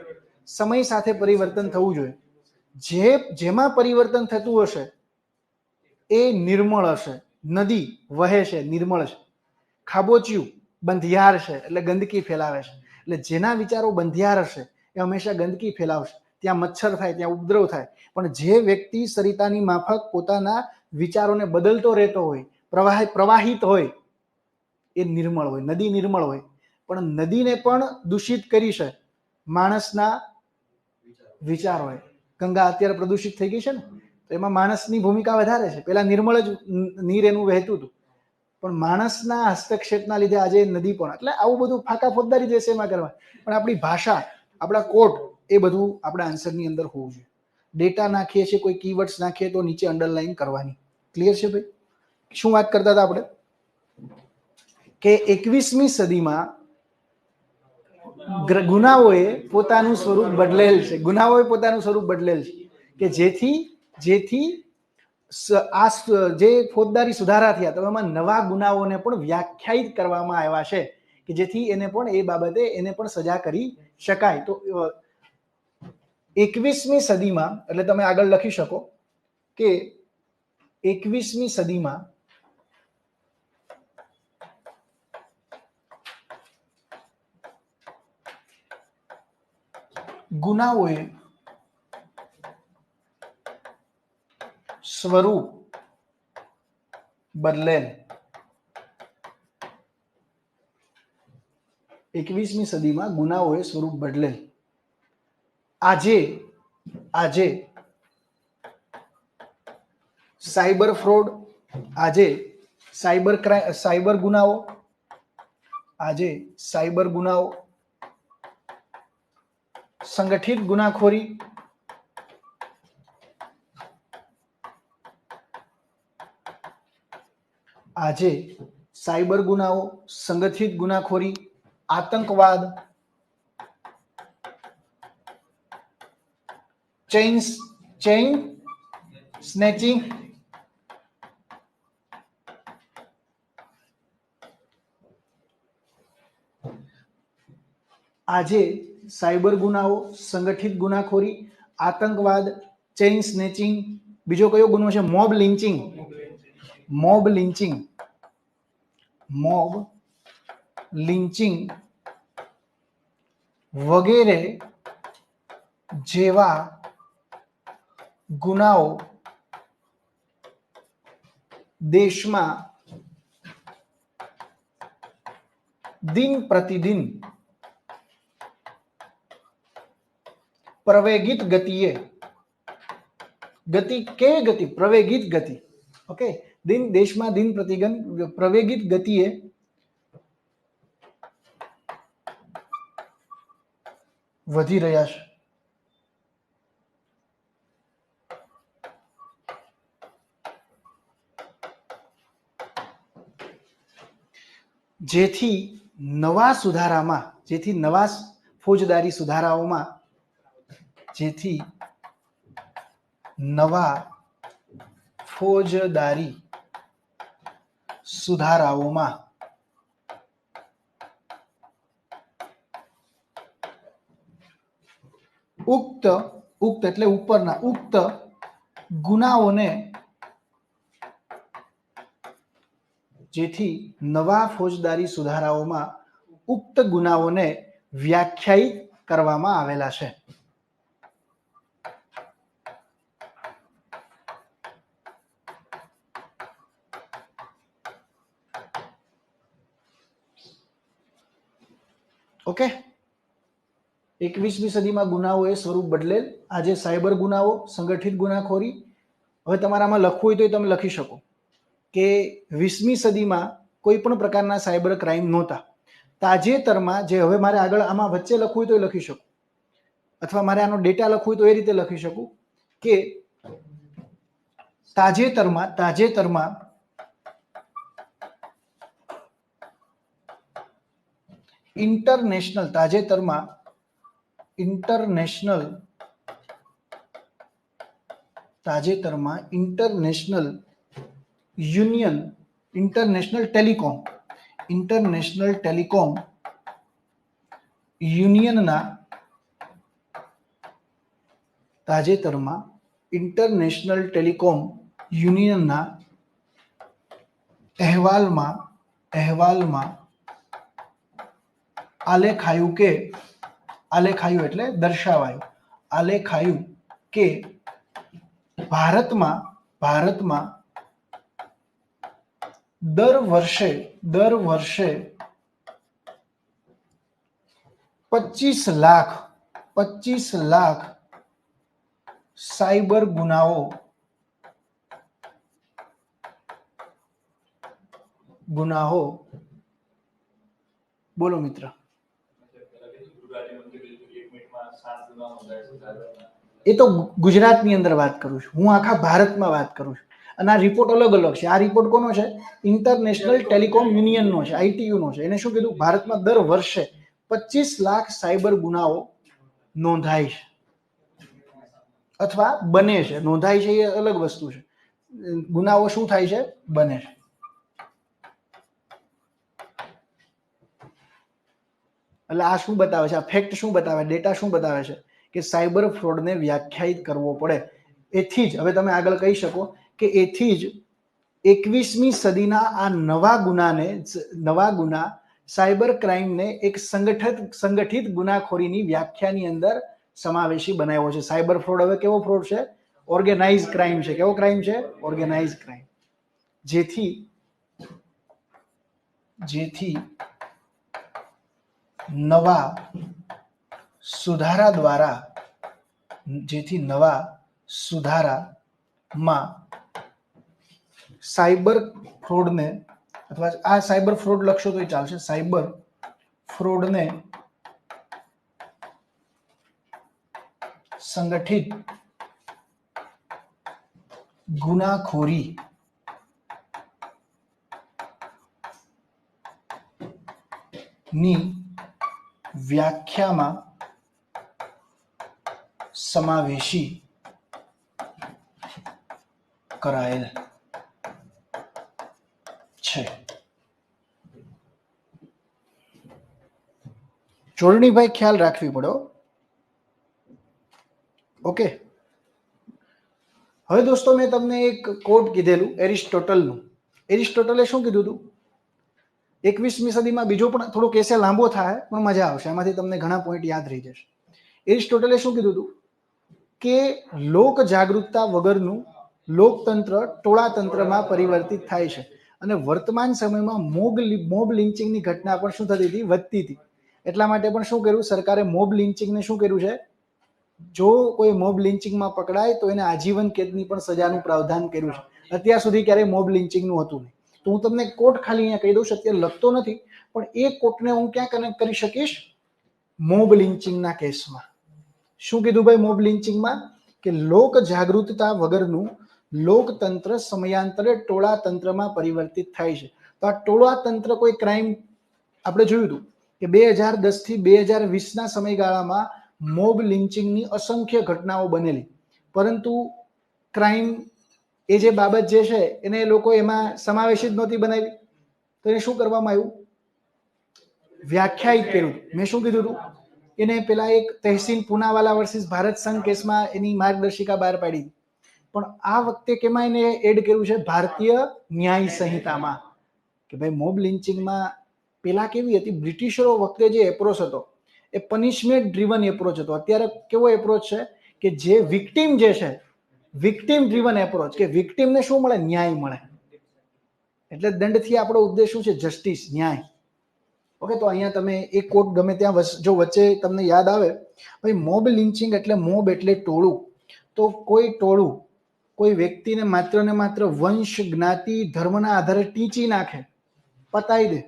સમય સાથે પરિવર્તન થવું જોઈએ. જેમાં પરિવર્તન થતું હશે એ નિર્મળ હશે. નદી વહે છે, નિર્મળ છે. ખાબોચિયું બંધિયાર છે, એટલે ગંદકી ફેલાવે છે. એટલે જેના વિચારો બંધિયાર હશે એ હંમેશા ગંદકી ફેલાવશે. ત્યાં મચ્છર થાય, ત્યાં ઉપદ્રવ થાય. પણ જે વ્યક્તિ સરિતાની માફક પોતાના વિચારોને બદલતો રહેતો હોય, પ્રવાહિત હોય, એ નિર્મળ હોય. નદી નિર્મળ હોય. પણ નદીને પણ દૂષિત કરી છે માણસના વિચારોએ. ગંગા અત્યારે પ્રદૂષિત થઈ ગઈ છે ને, તો એમાં માણસની ભૂમિકા વધારે છે. પેલા નિર્મળ જ નીર એનું વહેતું હતું, પણ માણસના હસ્તક્ષેપના લીધે આજે નદી પણ. એટલે આવું બધું ફાંકા ફોજદારી દેશે એમાં કરવા. પણ આપણી ભાષા, આપણા કોડ, એ બધું આપણા આન્સરની અંદર હોવું જોઈએ. ડેટા નાખીએ છીએ, કોઈ કીવર્ડ્સ નાખીએ તો નીચે અંડરલાઈન કરવાની. ક્લિયર છે ભાઈ? શું વાત કરતા હતા આપણે? કે 21મી સદીમાં ગુનાઓએ પોતાનું સ્વરૂપ બદલેલ છે. ગુનાઓએ પોતાનું સ્વરૂપ બદલેલ છે કે જેથી આ જે ફોજદારી સુધારા થયા, તો એમાં નવા ગુનાઓને પણ વ્યાખ્યાયિત કરવામાં આવ્યા છે કે જેથી એને પણ એ બાબતે એને પણ સજા કરી શકાય. તો 21મી સદીમાં, એટલે તમે આગળ લખી શકો કે 21મી સદીમાં ગુનાઓએ સ્વરૂપ બદલેલ. 21મી સદીમાં ગુનાઓએ સ્વરૂપ બદલેલ. આજે સાયબર ફ્રોડ, આજે સાયબર ગુનાઓ, સંગઠિત ગુનાખોરી, આજે સાયબર ગુનાઓ, સંગઠિત ગુનાખોરી, આતંકવાદ, ચેઇન સ્નેચિંગ, આજે સાયબર ગુનાઓ, સંગઠિત ગુનાખોરી, આતંકવાદ, ચેઇન સ્નેચિંગ, બીજો કયો ગુનો છે? મોબ લિંચિંગ વગેરે જેવા ગુનાઓ દેશમાં દિન પ્રતિદિન પ્રવેગિત ગતિએ, પ્રવેગિત ગતિ, ઓકે, દેશમાં દિન પ્રતિદિન પ્રવેગિત ગતિએ વધી રહ્યા છે. જેથી નવા ફોજદારી સુધારાઓમાં ઉક્ત એટલે ઉપરના ઉક્ત ગુનાઓને, જેથી નવા ફોજદારી સુધારાઓમાં ઉક્ત ગુનાઓને વ્યાખ્યાયિત કરવામાં આવેલા છે. ઓકે, 21મી સદીમાં ગુનાઓએ સ્વરૂપ બદલેલ. આજે સાયબર ગુનાઓ, સંગઠિત ગુનાખોરી. હવે તમારામાં લખવું હોય તો તમે લખી શકો કે 20મી સદીમાં કોઈ પણ પ્રકારના સાયબર ક્રાઇમ નહોતા. તાજેતરમાં જે, હવે મારે આગળ આમાં વચ્ચે લખવું હોય તો લખી શકું, અથવા મારે આનો ડેટા લખવું હોય તો એ રીતે લખી શકું કે તાજેતરમાં ઇન્ટરનેશનલ ટેલિકોમ યુનિયનના અહેવાલમાં આલેખાયું એટલે દર્શાવાયું કે ભારતમાં દર વર્ષે 25 લાખ સાયબર ગુનાઓ બોલો મિત્ર. એ તો ગુજરાતની અંદર વાત કરું છું, હું આખા ભારતમાં વાત કરું છું. અને આ રિપોર્ટ અલગ છે. આ રિપોર્ટ કોનો છે? ઇન્ટરનેશનલ ટેલિકોમ યુનિયનનો છે, ITU નો છે. એને શું કીધું? ભારતમાં દર વર્ષે 25 લાખ સાયબર ગુનાઓ નોંધાય છે અથવા બને છે. નોંધાય છે એ અલગ વસ્તુ છે, ગુનાઓ શું થાય છે? બને છે. એટલે આ શું બતાવે છે? આ ફેક્ટ શું બતાવે? ડેટા શું બતાવે છે? કે સાયબર ફ્રોડને વ્યાખ્યાયિત કરવો પડે. એથી જ હવે તમે આગળ કહી શકો કે એથી જ 21મી સદીના આ નવા ગુના સાયબર ક્રાઇમને એક સંગઠિત ગુનાખોરીની વ્યાખ્યાની અંદર સમાવેશી બનાવ્યો છે. સાયબર ફ્રોડ હવે કેવો ફ્રોડ છે? ઓર્ગેનાઇઝ ક્રાઇમ છે. કેવો ક્રાઇમ છે? Organize crime. જેથી નવા સુધારા દ્વારા, જેથી નવા સુધારામાં સાયબર ફ્રોડને, અથવા આ સાયબર ફ્રોડ લખશો તો ચાલશે, સાયબર ફ્રોડને સંગઠિત ગુનાખોરી ની વ્યાખ્યામાં સમાવેશી કરાયેલ છે. જોડણીભાઈ ખ્યાલ રાખવી પડે. ઓકે, હવે દોસ્તો મેં તમને એક કોટ કીધેલું એરિસ્ટોટલનું. એરિસ્ટોટલે શું કીધું હતું? 21મી સદીમાં બીજો પણ થોડો કેસે લાંબો થાય પણ મજા આવશે, એમાંથી તમને ઘણા પોઈન્ટ યાદ રહી જશે. એરિસ્ટોટલે શું કીધું હતું કે લોક જાગૃતતા વગરનું લોકતંત્ર ટોળાતંત્રમાં પરિવર્તિત થાય છે, અને વર્તમાન સમયમાં મોબ લિંચિંગની ઘટના પણ શું થતી હતી? વધતી હતી. એટલા માટે પણ શું કર્યું સરકારે? મોબ લિંચિંગને શું કર્યું છે? જો કોઈ મોબ લિંચિંગમાં પકડાય તો એને આજીવન કેદની પણ સજાનું પ્રાવધાન કર્યું છે. અત્યાર સુધી ક્યારેય મોબ લિંચિંગનું હતું નહીં. તો હું તમને કોટ ખાલી અહીંયા કહી દઉં છું, અત્યારે લખતો નથી, પણ એ કોટને હું ક્યાં કનેક્ટ કરી શકીશ? મોબ લિંચિંગના કેસમાં. શું કીધું ભાઈ મોબ લિંચિંગમાં? કે લોક જાગૃતતા વગરનું લોકતંત્ર સમયાંતરે ટોળાતંત્રમાં પરિવર્તિત થાય છે. તો આ ટોળાતંત્ર કોઈ ક્રાઇમ આપણે જોયું હતું કે 2010 થી 2020ના સમયગાળામાં મોબ લિંચિંગની અસંખ્ય ઘટનાઓ બનેલી, પરંતુ ક્રાઇમ એ જે બાબત જે છે એને લોકો એમાં સમાવેશિત નહોતી બનાવી. તો એને શું કરવામાં આવ્યું? વ્યાખ્યાયિત કર્યું. મેં શું કીધું હતું? એને પેલા એક તહેસીન પૂનાવાલા વર્સિસ ભારત સંઘ કેસમાં એની માર્ગદર્શિકા બહાર પાડી. પણ આ વખતે કેમાં એને એડ કર્યું છે? ભારતીય ન્યાય સંહિતામાં. કે ભાઈ મોબ લિંચિંગમાં પેલા કેવી હતી? બ્રિટિશરો વખતે જે એપ્રોચ હતો એ પનિશમેન્ટ ડ્રીવન એપ્રોચ હતો. અત્યારે કેવો એપ્રોચ છે કે જે વિક્ટિમ જે છે, વિક્ટિમ ડ્રીવન એપ્રોચ, કે વિક્ટિમને શું મળે? ન્યાય મળે. એટલે દંડથી આપણો ઉદ્દેશ શું છે? જસ્ટિસ, ન્યાય. ઓકે, તો અહીંયા તમે એક કોટ ગમે ત્યાં જો વચ્ચે તમને યાદ આવે, ભાઈ મોબ લિંચિંગ એટલે મોબ એટલે ટોળું. તો કોઈ ટોળું કોઈ વ્યક્તિને માત્ર ને માત્ર વંશ, જ્ઞાતિ, ધર્મના આધારે ટીંચી નાખે, પતાઈ દે,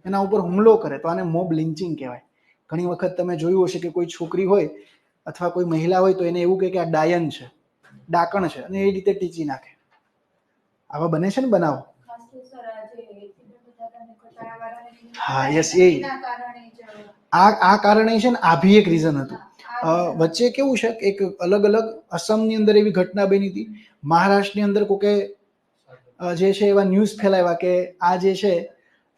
એના ઉપર હુમલો કરે, તો આને મોબ લિંચિંગ કહેવાય. ઘણી વખત તમે જોયું હશે કે કોઈ છોકરી હોય અથવા કોઈ મહિલા હોય તો એને એવું કહે કે આ ડાયન છે, ડાકણ છે, અને એ રીતે ટીંચી નાખે. આવા બને છે ને બનાવો? હા, યસ, એ આ કારણે છે ને આ ભી એક રીઝન હતું. વચ્ચે કેવું છે કે એક અલગ અલગ અસમની અંદર એવી ઘટના બની હતી, મહારાષ્ટ્રની અંદર કોકે જે છે એવા ન્યૂઝ ફેલાવ્યા કે આ જે છે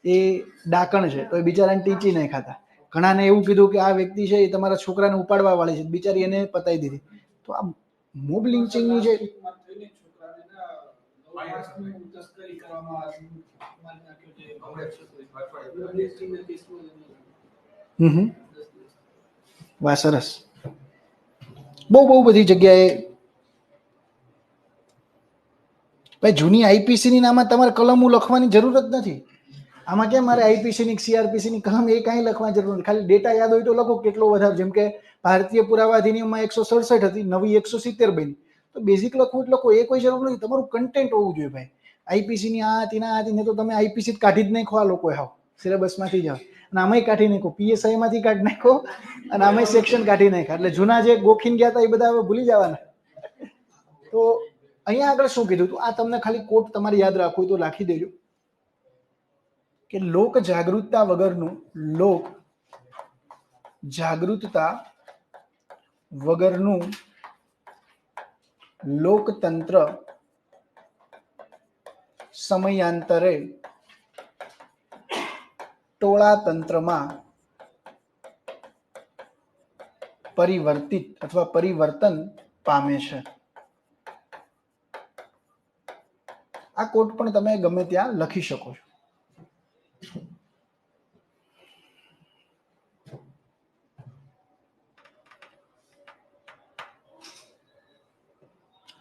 એ ડાકણ છે, તો એ બિચારાને ટીંચી નહીં ખાતા. ઘણાને એવું કીધું કે આ વ્યક્તિ છે એ તમારા છોકરાને ઉપાડવા વાળી છે, બિચારી એને પતાવી દીધી. તો આ મોબ લિંચિંગની જે વાહ, સરસ. બહુ બધી જગ્યાએ ભાઈ જૂની આઈપીસી ની નામાં તમારે કલમો લખવાની જરૂર જ નથી. આમાં કેમ મારે આઈપીસી ની સીઆરપીસી ની કલમ એ કાંઈ લખવાની જરૂર નથી. ખાલી ડેટા યાદ હોય તો લખો કેટલો વધારે. જેમ કે ભારતીય પુરાવા અધિનિયમમાં 167 હતી, નવી 170 બની. તો બેઝિક લખવું એટલે લખો, એ કોઈ જરૂર નથી. તમારું કન્ટેન્ટ હોવું જોઈએ ભાઈ. આઈપીસી ની આ હતી ના હતી ને તો તમે આઈપીસી કાઢી જ નાખો. આ લોકો હાવ સિલેબસમાંથી જાઓ અને આમાંય કાઢી નાખો, પીએસઆઈ માંથી કાઢી નાખો અને આમાંય સેક્શન કાઢી નાખ્યા. એટલે જૂના જે ગોખીને ગયા હતા એ બધા હવે ભૂલી જવાના. તો અહીંયા આગળ શું કીધું હતું? આ તમને ખાલી કોટ તમારે યાદ રાખવું તો રાખી દેજો કે લોક જાગૃતતા વગરનું લોકતંત્ર સમયાંતરે ટોળાતંત્રમાં પરિવર્તિત અથવા પરિવર્તન પામે છે. આ કોટ પણ તમે ગમે ત્યાં લખી શકો છો.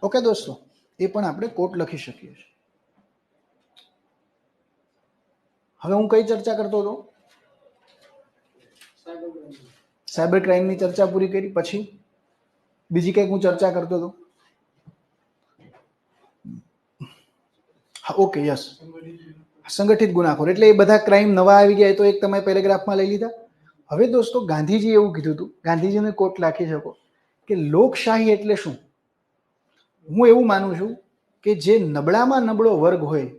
ઓકે દોસ્તો, એ પણ આપણે કોટ લખી શકીએ છીએ. હવે હું કઈ ચર્ચા કરતો હતો? સાયબર ક્રાઇમની ચર્ચા પૂરી કરી. પછી બીજી કંઈક હું ચર્ચા કરતો હતો. હા, ઓકે, યસ, સંગઠિત ગુનાખોર એટલે એ બધા ક્રાઇમ નવા આવી ગયા. તો એક તમે પેરેગ્રાફમાં લઈ લીધા. હવે દોસ્તો ગાંધીજી એવું કીધું હતું, ગાંધીજીને કોટ લખી શકો કે લોકશાહી એટલે શું. હું એવું માનું છું કે જે નબળામાં નબળો વર્ગ હોય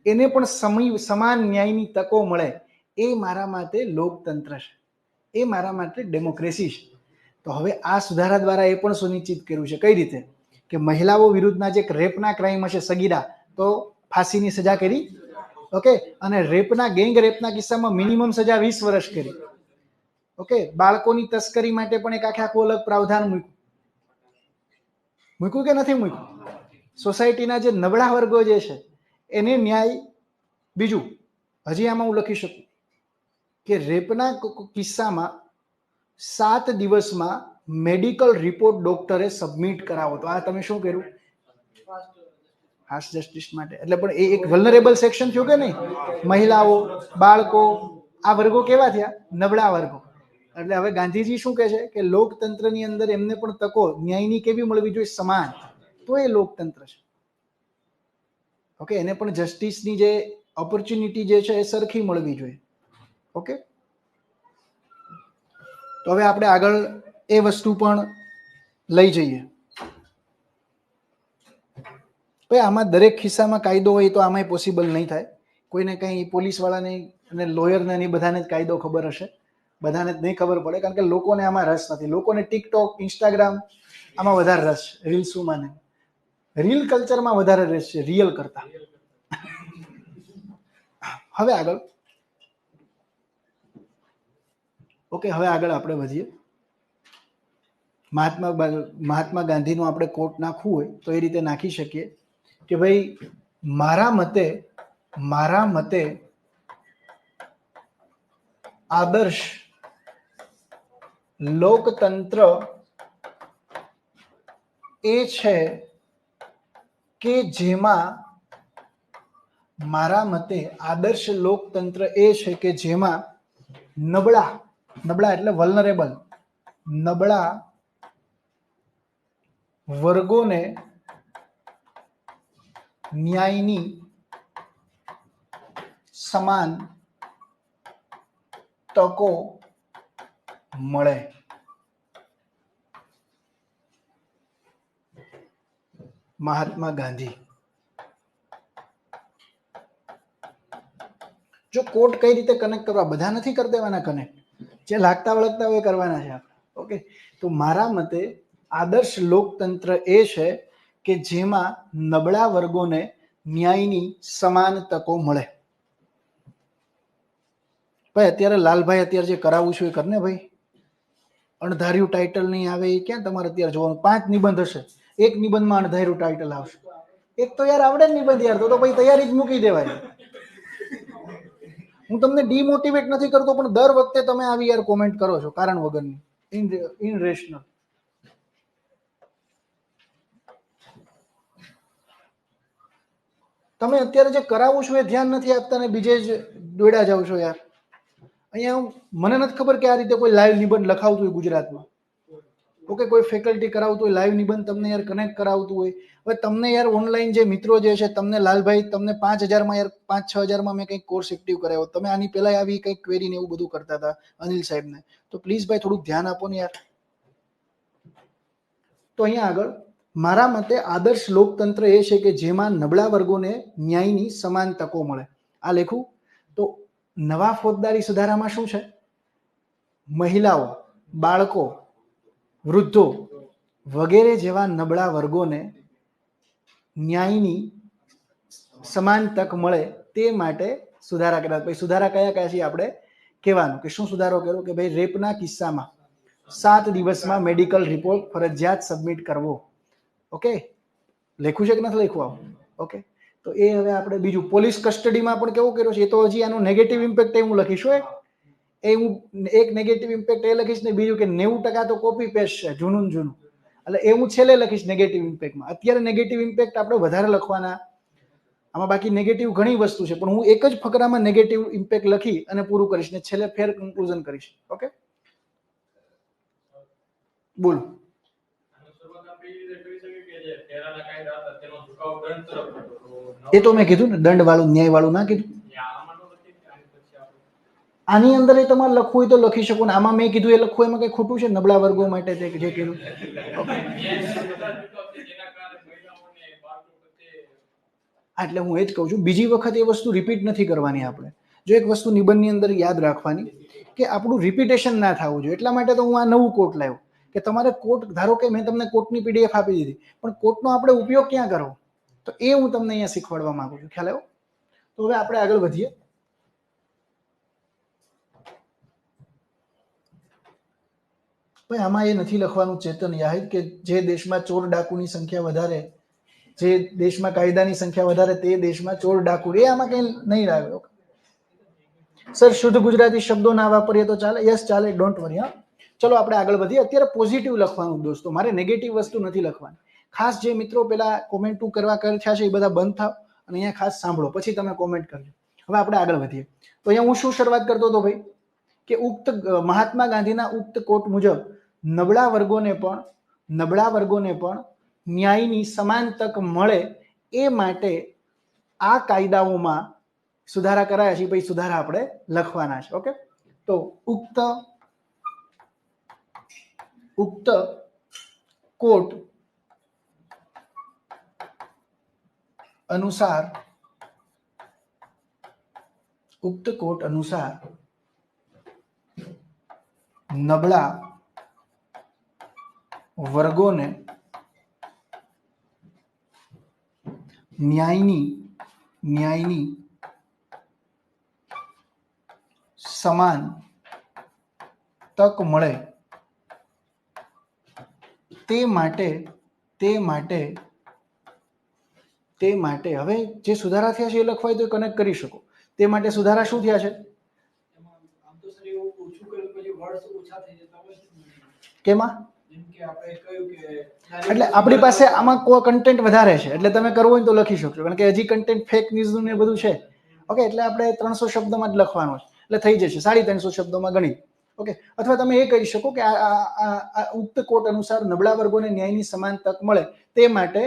એને પણ સમાન ન્યાયની તકો મળે, એ મારા માટે લોકતંત્ર છે, એ મારા માટે ડેમોક્રેસી છે. તો હવે આ સુધારા દ્વારા એ પણ સુનિશ્ચિત કર્યું છે. કઈ રીતે? કે મહિલાઓ વિરુદ્ધના જે રેપના ક્રાઇમ હશે સગીરા, તો ફાંસીની સજા કરી. ઓકે, અને રેપના ગેંગ રેપના કિસ્સામાં મિનિમમ સજા 20 વર્ષ કરી. ઓકે, બાળકોની તસ્કરી માટે પણ એક આખું અલગ પ્રાવધાન મૂક્યું કે નથી મૂક્યું? સોસાયટીના જે નબળા વર્ગો જે છે એને ન્યાય. બીજું હજી આમાં હું લખી શકું કે રેપના કિસ્સામાં 7 દિવસમાં મેડિકલ રિપોર્ટ ડોક્ટરે સબમિટ કરાવો. તો આ તમે શું કર્યું? ફાસ્ટ જસ્ટિસ માટે. એટલે પણ એ એક વલ્નરેબલ સેક્શન થયું કે નહીં? મહિલાઓ, બાળકો, આ વર્ગો કેવા થયા? નબળા વર્ગો. એટલે હવે ગાંધીજી શું કહે છે કે લોકતંત્રની અંદર એમને પણ તકો ન્યાયની કેવી મળવી જોઈએ? સમાન. તો એ લોકતંત્ર છે. ઓકે, એને પણ જસ્ટિસની જે ઓપોર્ચ્યુનિટી જે છે એ સરખી મળવી જોઈએ. ઓકે, તો હવે આપણે આગળ એ વસ્તુ પણ લઈ જઈએ. ભાઈ આમાં દરેક ખિસ્સામાં કાયદો હોય તો આમાંય પોસિબલ નહીં થાય. કોઈને કંઈ પોલીસવાળાને અને લોયરને એ બધાને જ કાયદો ખબર હશે, બધાને જ નહીં ખબર પડે. કારણ કે લોકોને આમાં રસ નથી. લોકોને ટિકટોક, ઇન્સ્ટાગ્રામ આમાં વધારે રસ છે, રીલ્સમાં ને રીલ કલ્ચરમાં વધારે રસ છે રિયલ કરતા. હવે આગળ હવે આગળ આપણે વધીએ. મહાત્મા ગાંધીનું આપણે કોટ નાખવું હોય તો એ રીતે નાખી શકીએ કે ભાઈ મારા મતે આદર્શ લોકતંત્ર એ છે કે જેમાં મારા મતે આદર્શ લોકતંત્ર એ છે કે જેમાં નબળા એટલે વલ્નરેબલ, નબળા વર્ગોને ન્યાયની સમાન તકો મળે. મહાત્મા ગાંધી. જો કોટ કઈ રીતે કનેક્ટ કરવા, બધા નથી કરી દેવાના કનેક્ટ, જે લાગતા વળગતા હોય કરવાના છે આપણે. ઓકે, તો મારા મતે આદર્શ લોકતંત્ર એ છે કે જેમાં નબળા વર્ગોને ન્યાયની સમાન તકો મળે. ભાઈ અત્યારે લાલભાઈ અત્યારે જે કરાવું છું એ કરને ભાઈ. અણધાર્યું ટાઇટલ નહીં આવે એ ક્યાં તમારે અત્યારે જોવાનું? 5 નિબંધ હશે, એક નિબંધમાં અણધાર્યું ટાઇટલ આવશે. એક તો યાર આવડે નિબંધ યાર, તો ભાઈ તૈયારી જ મૂકી દેવાય. હું તમને ડીમોટિવેટ નથી કરતો, પણ દર વખતે તમે આવી યાર કોમેન્ટ કરો છો કારણ વગરની, ઇનરેશનલ. તમે અત્યારે જે કરાવું છો એ ધ્યાન નથી આપતા ને બીજે જ દોડ્યા જાવ છો યાર. અહીંયા મને નથી ખબર કે આ રીતે કોઈ લાઈવ નિબંધ લખાવતું હોય ગુજરાતમાં. ઓકે, કોઈ ફેકલ્ટી કરાવતું હોય લાઈવ નિબંધ તમને યાર કનેક્ટ કરાવતું હોય. હવે તમને યાર ઓનલાઈન જે મિત્રો જે છે, તમને લાલભાઈ તમને 5,000માં યાર 5-6 હજારમાં મેં કંઈક કોર્સ એક્ટિવ કરાવ્યો. તમે આની પહેલા આવી કંઈક ક્વેરી ને એવું બધું કરતા હતા અનિલ સાહેબને. તો પ્લીઝ ભાઈ થોડુંક ધ્યાન આપો ને યાર. તો અહીંયા આગળ મારા મતે આદર્શ લોકતંત્ર એ છે કે જેમાં નબળા વર્ગોને ન્યાયની સમાન તકો મળે. આ લેખું તો નવા ફોજદારી સુધારામાં શું છે? મહિલાઓ, બાળકો, વૃદ્ધો વગેરે જેવા નબળા વર્ગોને ન્યાયની સમાન તક મળે તે માટે સુધારા કર્યા. ભાઈ સુધારા કયા કયા છે આપણે કહેવાનું કે શું સુધારો કર્યો? કે ભાઈ રેપના કિસ્સામાં 7 દિવસમાં મેડિકલ રિપોર્ટ ફરજિયાત સબમિટ કરવો. ઓકે, લખ્યું છે કે નથી લખ્યું આવું? ઓકે, તો એ હવે આપણે બીજું પોલીસ કસ્ટડીમાં પણ કેવું કર્યું છે એ તો હજી આનું નેગેટિવ ઇમ્પેક્ટ હું લખીશું. હું એક નેગેટિવ ઇમ્પેક્ટ એ લખીશ ને બીજું કે 90% તો કોપી પેસ્ટ છે જૂનું. એટલે એ હું છેલ્લે લખીશ નેગેટિવ ઇમ્પેક્ટમાં. અત્યારે નેગેટિવ ઇમ્પેક્ટ આપણે વધારે લખવાના. આમાં બાકી નેગેટિવ ઘણી વસ્તુ છે, પણ હું એક જ ફકરામાં નેગેટિવ ઇમ્પેક્ટ લખી અને પૂરું કરીશ ને છેલ્લે ફેર કન્ક્લુઝન કરીશ. ઓકે, બોલો. એ તો મેં કીધું ને, દંડ વાળું ન્યાય વાળું ના કીધું. આની અંદર એ તમારે લખવું હોય તો લખી શકો ને, આમાં મેં કીધું એ લખવું એમાં કઈ ખોટું છે? નબળા વર્ગો માટે જે કીધું. એટલે હું એ જ કહું છું, બીજી વખત એ વસ્તુ રિપીટ નથી કરવાની આપણે. જો એક વસ્તુ નિબંધની અંદર યાદ રાખવાની કે આપણું રિપીટેશન ના થવું જોઈએ, એટલા માટે તો હું આ નવું કોટ લાવ્યો કે તમારે કોટ, ધારો કે મેં તમને કોટની પીડીએફ આપી દીધી, પણ કોટનો આપણે ઉપયોગ ક્યાં કરવો, તો એ હું તમને અહીંયા શીખવાડવા માંગુ છું. ખ્યાલ આવ્યો? તો હવે આપણે આગળ વધીએ. ભાઈ આમાં એ નથી લખવાનું ચેતન યાહિદ કે જે દેશમાં ચોર ડાકુની સંખ્યા વધારે, જે દેશમાં કાયદાની સંખ્યા વધારે તે દેશમાં ચોર ડાકુ, એ આમાં કઈ નહીં આવે. સર શુદ્ધ ગુજરાતી શબ્દો ના વાપરીએ તો ચાલે? યસ ચાલે, ડોન્ટ વરી. હા, ચલો આપણે આગળ વધીએ. અત્યારે પોઝિટિવ લખવાનું દોસ્તો, મારે નેગેટિવ વસ્તુ નથી લખવાની. ખાસ જે મિત્રો પેલા કોમેન્ટ કરવા કર્યા છે એ બધા બંધ થાવ અને અહીંયા ખાસ સાંભળો, પછી તમે કોમેન્ટ કરજો. હવે આપણે આગળ વધીએ. તો અહીંયા હું શું શરૂઆત કરતો હતો ભાઈ, કે ઉક્ત મહાત્મા ગાંધીના ઉક્ત કોટ મુજબ નબળા વર્ગોને પણ ન્યાયની સમાન તક મળે એ માટે આ કાયદાઓમાં સુધારા કરાયા છે. પછી સુધારા આપણે લખવાના છે. ઓકે, તો ઉક્ત કોટ અનુસાર નબળા વર્ગોને ન્યાયની સમાન તક મળે તે માટે હવે જે સુધારા થયા છે એ લખવાય તો કનેક્ટ કરી શકો. તે માટે સુધારા શું થયા છે? કેમાં? એટલે આપણી પાસે આમાં કન્ટેન્ટ વધારે છે, એટલે તમે કરવું હોય તો લખી શકશો, કારણ કે હજી કન્ટેન્ટ ફેક ન્યૂઝ ને બધું છે. ઓકે, એટલે આપણે 300 શબ્દોમાં જ લખવાનું છે, એટલે થઈ જશે 350 શબ્દોમાં ગણિત. ઓકે, અથવા તમે એ કહી શકો કે આ ઉક્ત કોટ અનુસાર નબળા વર્ગોને ન્યાયની સમાન તક મળે તે માટે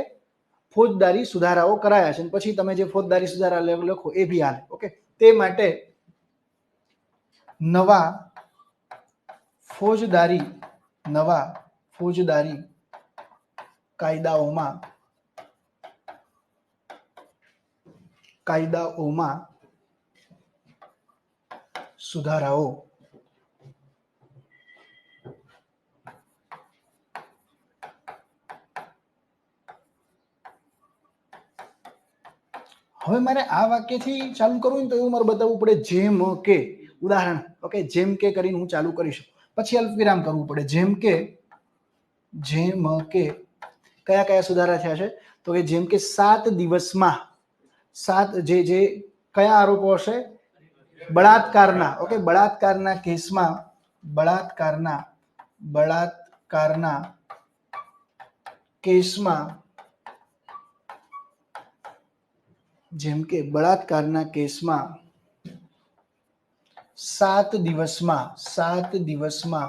ફોજદારી સુધારાઓ કરાયા છે. પછી તમે જે ફોજદારી સુધારા લખો એ બી હાલે. ઓકે, તે માટે નવા ફોજદારી કાયદાઓમાં સુધારાઓ હવે મારે આ વાક્યથી ચાલુ કરવું તો એવું મારે બતાવવું પડે જેમ કે, ઉદાહરણ. ઓકે, જેમ કે કરીને હું ચાલુ કરીશ, પછી અલ્પવિરામ કરવું પડે. જેમ કે કયા કયા સુધારા થયા છે? તો કે જેમ કે 7 દિવસમાં જે કયા આરોપો હશે? બળાત્કારના. ઓકે, બળાત્કારના કેસમાં જેમ કે બળાત્કારના કેસમાં 7 દિવસમાં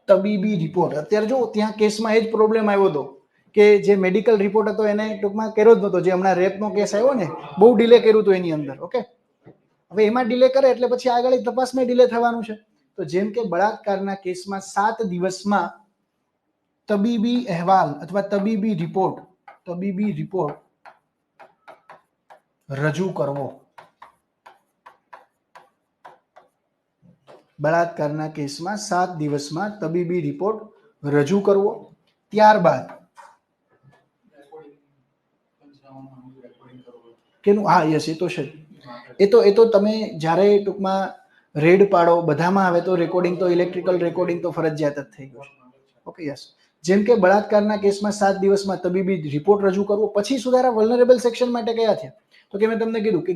તબીબી રિપોર્ટ. અત્યારે જો ત્યાં કેસમાં એ જ પ્રોબ્લેમ આવ્યો હતો કે જે મેડિકલ રિપોર્ટ હતો એને ટૂંકમાં કર્યો જ નહોતો. જે હમણાં રેપનો કેસ આવ્યો ને, બહુ ડિલે કર્યું હતું એની અંદર. ઓકે, હવે એમાં ડિલે કરે એટલે પછી આગળ તપાસમાં ડિલે થવાનું છે. તો જેમ કે બળાત્કારના કેસમાં 7 દિવસમાં તબીબી અહેવાલ અથવા તબીબી રિપોર્ટ રજૂ કરવો. બળાત્કારના કેસમાં 7 દિવસમાં તબીબી રિપોર્ટ રજૂ કરવો. ત્યારબાદ હા યસ, એ તો છે. એ તો તમે જ્યારે ટૂંકમાં રેડ પાડો બધામાં આવે તો રેકોર્ડિંગ તો ઇલેક્ટ્રિકલ રેકોર્ડિંગ તો ફરજિયાત જ થઈ ગયું. Okay, yes. જેમ કે બળાત્કારના કેસમાં 7 દિવસમાં તબીબી રિપોર્ટ રજૂ કરવો. પછી સુધારા વલ્નરેબલ સેક્શન માટે કયા થયા? તો કે મેં તમને કીધું કે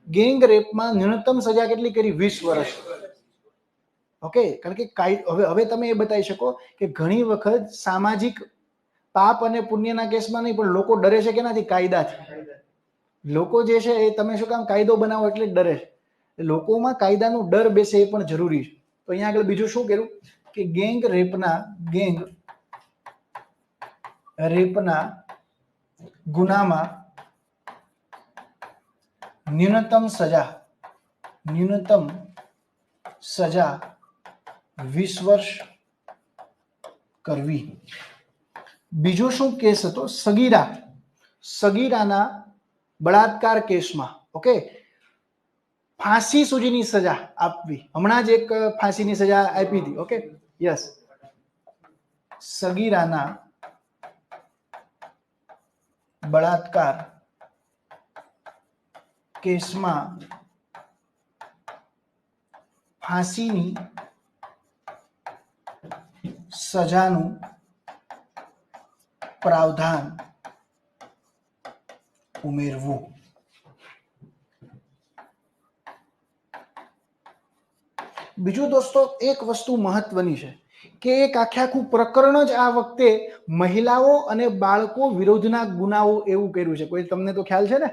ગેંગ રેપમાં ન્યૂનતમ સજા કેટલી કરી? 20 વર્ષ. ઓકે, કારણ કે હવે તમે એ બતાવી શકો કે ઘણી વખત સામાજિક પાપ અને પુણ્યના કેસમાં નહીં, પણ લોકો ડરે છે કેનાથી? કાયદાથી. લોકો જે છે એ તમે શું કામ કાયદો બનાવો એટલે ડરે છે. લોકોમાં કાયદાનો ડર બેસે એ પણ જરૂરી છે. તો અહીંયા આગળ બીજું શું કર્યું કે ગેંગ રેપના ગુનામાં ન્યૂનતમ સજા 20 વર્ષ કરવી. બીજો શું કેસ હતો? સગીરાના બળાત્કાર કેસમાં ઓકે ફાંસી સુધીની સજા આપવી. હમણાં જ એક ફાંસીની સજા આપી હતી. ઓકે યસ, સગીરાના બળાત્કાર કેસમાં ફાંસીની સજાનું પ્રાવધાન ઉમેરવું. બીજું દોસ્તો એક વસ્તુ મહત્વની છે કે એક આખું પ્રકરણ જ આ વખતે મહિલાઓ અને બાળકો વિરોધના ગુનાઓ એવું કર્યું છે. કોઈ તમને તો ખ્યાલ છે ને,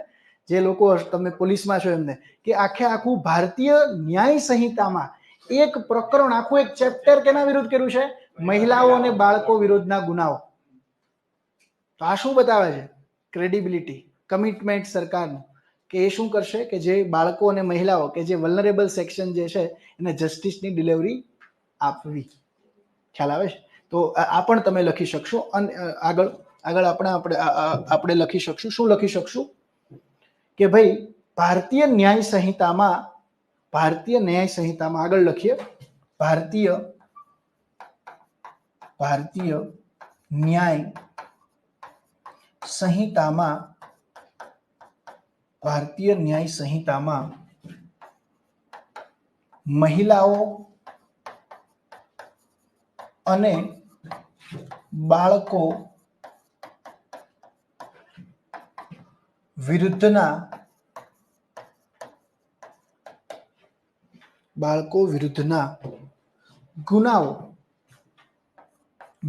જે લોકો તમે પોલીસમાં છો એમને, કે આખું ભારતીય ન્યાય સંહિતામાં એક પ્રકરણ આખું એક ચેપ્ટર કેના વિરુદ્ધ કર્યું છે? મહિલાઓ અને બાળકો વિરોધના ગુનાઓ. તો આ શું બતાવે છે? ક્રેડિબિલિટી, કમિટમેન્ટ સરકારનું, કે એ શું કરશે કે જે બાળકો અને મહિલાઓ કે જે વલ્નરેબલ સેક્શન જે છે એને જસ્ટિસની ડિલિવરી આપવી. ખ્યાલ આવે છે? તો આ પણ તમે લખી શકશો. અને આગળ આપણે લખી શકશું. શું લખી શકશું? કે ભાઈ ભારતીય ન્યાય સંહિતામાં આગળ લખીએ, ભારતીય ન્યાય સંહિતામાં મહિલાઓ અને બાળકો વિરુદ્ધના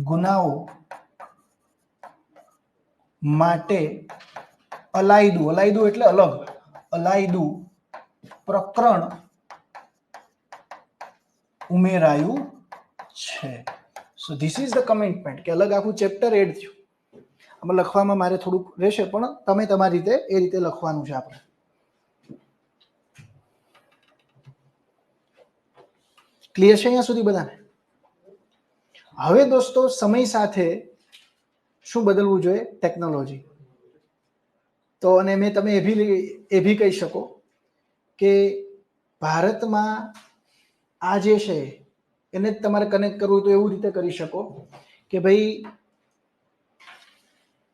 ગુનાઓ માટે અલાયદું એટલે અલગ, અલાયદું પ્રકરણ ઉમેરાયું છે. So this is the commitment, કે અલગ આખું ચેપ્ટર એડ થયું. આમાં લખવામાં મારે થોડુંક રહેશે, પણ તમે તમારી રીતે એ રીતે લખવાનું છે. આપણે ક્લિયર છે અહીંયા સુધી બધાને? હવે દોસ્તો સમય સાથે શું બદલવું જોઈએ? ટેકનોલોજી. તો અને તમે એ ભી કહી શકો કે ભારતમાં આ જે છે એને જ તમારે કનેક્ટ કરવું હોય તો એવું રીતે કરી શકો કે ભાઈ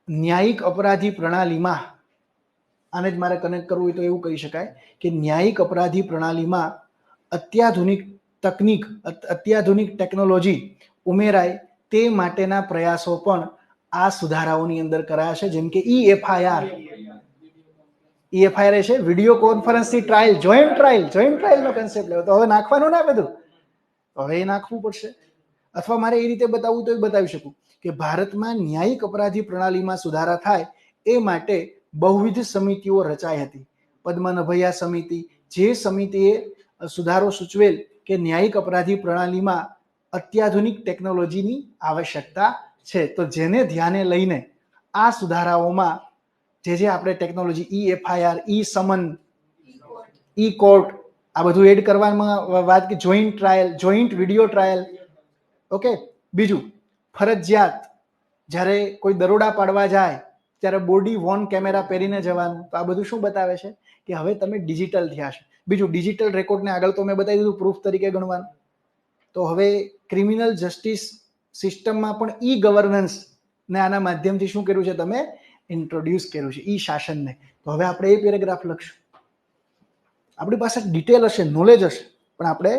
ન્યાયિક અપરાધી પ્રણાલીમાં, આને જ મારે કનેક્ટ કરવું હોય તો એવું કહી શકાય કે ન્યાયિક અપરાધી પ્રણાલીમાં અત્યાધુનિક ટેકનોલોજી ઉમેરાય તે માટેના પ્રયાસો પણ આ સુધારાઓની અંદર કરાયા છે. જેમ કે EFIR છે વિડીયો કોન્ફરન્સથી ટ્રાયલ, જોઈન્ટ ટ્રાયલનો કન્સેપ્ટ લેવો. તો હવે નાખવાનું ના બધું, હવે એ નાખવું પડશે. અથવા મારે એ રીતે બતાવવું તો એ બતાવી શકું કે ભારતમાં ન્યાયિક અપરાધી પ્રણાલીમાં સુધારા થાય એ માટે બહુવિધ સમિતિઓ રચાઈ હતી. પદ્મનભૈયા સમિતિ, જે સમિતિએ સુધારો સૂચવેલ કે ન્યાયિક અપરાધી પ્રણાલીમાં અત્યાધુનિક ટેકનોલોજીની આવશ્યકતા છે. તો જેને ધ્યાને લઈને આ સુધારાઓમાં જે આપણે ટેકનોલોજી EFIR, સમન, કોર્ટ આ બધું એડ કરવામાં વાત કે joint trial, joint video trial. Okay. બીજું ફરજિયાત જ્યારે કોઈ દરોડા પાડવા જાય ત્યારે બોડી વોર્ન કેમેરા પહેરીને જવાનું. તો આ બધું શું બતાવે છે કે હવે તમે ડિજિટલ થયા છે. બીજું ડિજિટલ રેકોર્ડને આગળ તો મેં બતાવી દીધું પ્રૂફ તરીકે ગણવાનું. તો હવે ક્રિમિનલ જસ્ટિસ સિસ્ટમમાં પણ ગવર્નન્સ ને આના માધ્યમથી શું કર્યું છે? તમે ઇન્ટ્રોડ્યુસ કર્યું છે શાસનને. તો હવે આપણે એ પેરેગ્રાફ લખશું. આપણી પાસે ડિટેલ હશે, નોલેજ હશે, પણ આપણે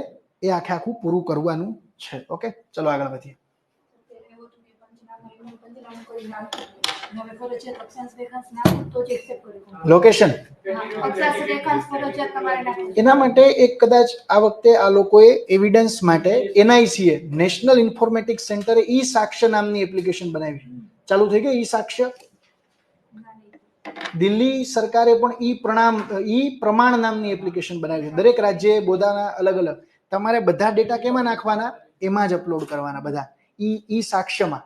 એ આખું પૂરું કરવાનું છે. ઓકે, ચલો આગળ વધીએ. લોકેશન એના માટે એક કદાચ આ વખતે આ લોકોએ એવિડન્સ માટે NICA નેશનલ ઇન્ફોર્મેટિક્સ સેન્ટરે સાક્ષ્ય નામની એપ્લિકેશન બનાવી. ચાલુ થઈ ગઈ સાક્ષ્ય. દિલ્હી સરકારે પણ પ્રમાણ નામની એપ્લિકેશન બનાવી છે. દરેક રાજ્યએ પોતાના અલગ અલગ. તમારે બધા ડેટા કેમાં નાખવાના? એમાં જ અપલોડ કરવાના બધા. ઈ સાક્ષ્યમાં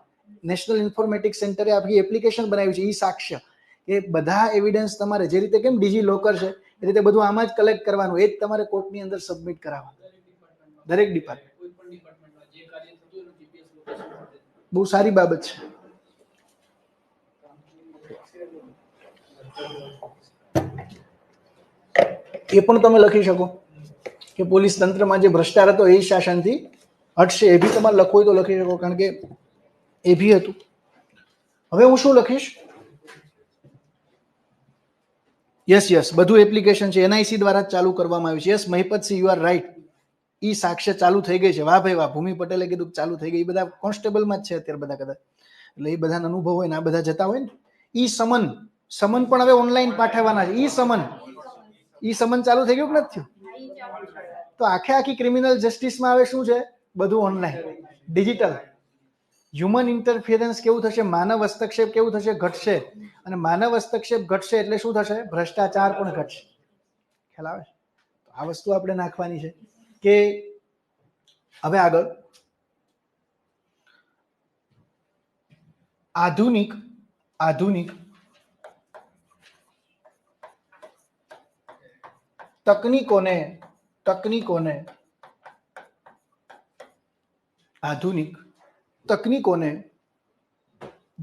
નેશનલ ઇન્ફોર્મેટિક્સ સેન્ટરે આપણી એપ્લિકેશન બનાવી છે ઈ સાક્ષ્ય, એ બધા એવિડન્સ તમારે જે રીતે કેમ ડીજી લોકર છે એ રીતે બધું આમાં જ કલેક્ટ કરવાનું, એ જ તમારે કોર્ટની અંદર સબમિટ કરાવવાનું. દરેક ડિપાર્ટમેન્ટ બહુ સારી બાબત છે. એ પણ તમે લખી શકો કે પોલીસ તંત્રમાં જે ભ્રષ્ટાચાર હતો એ શાસનથી હટશે. એ બી તમારે લખવું હોય તો લખી શકો, કારણ કે એ બી હતું. હવે હું શું લખીશ? યસ બધું એપ્લિકેશન છે, એનઆઈસી દ્વારા ચાલુ કરવામાં આવ્યું છે. Yes Mahipatsinh, you are right. E સાક્ષ્ય ચાલુ થઈ ગઈ છે. વાહ ભાઈ વાહ. ભૂમિ પટેલે કીધું ચાલુ થઈ ગઈ. એ બધા કોન્સ્ટેબલમાં જ છે અત્યારે બધા કદાચ, એટલે એ બધાનો અનુભવ હોય ને આ બધા જતા હોય ને. ઈ સમન પણ હવે ઓનલાઈન પાઠવવાના છે. ઈ સમન ચાલુ થઈ ગયું કે નથી થયું? તો આખી ક્રિમિનલ જસ્ટિસમાં હવે શું છે? બધું ઓનલાઈન, ડિજિટલ. હ્યુમન ઇન્ટરફિયરન્સ કેવું થશે? માનવ હસ્તક્ષેપ કેવું થશે? ઘટશે. અને માનવ હસ્તક્ષેપ ઘટશે એટલે શું થશે? ભ્રષ્ટાચાર પણ ઘટશે. ખ્યાલ આવે? આ વસ્તુ આપણે નાખવાની છે કે હવે આગળ આધુનિક તકનીકોને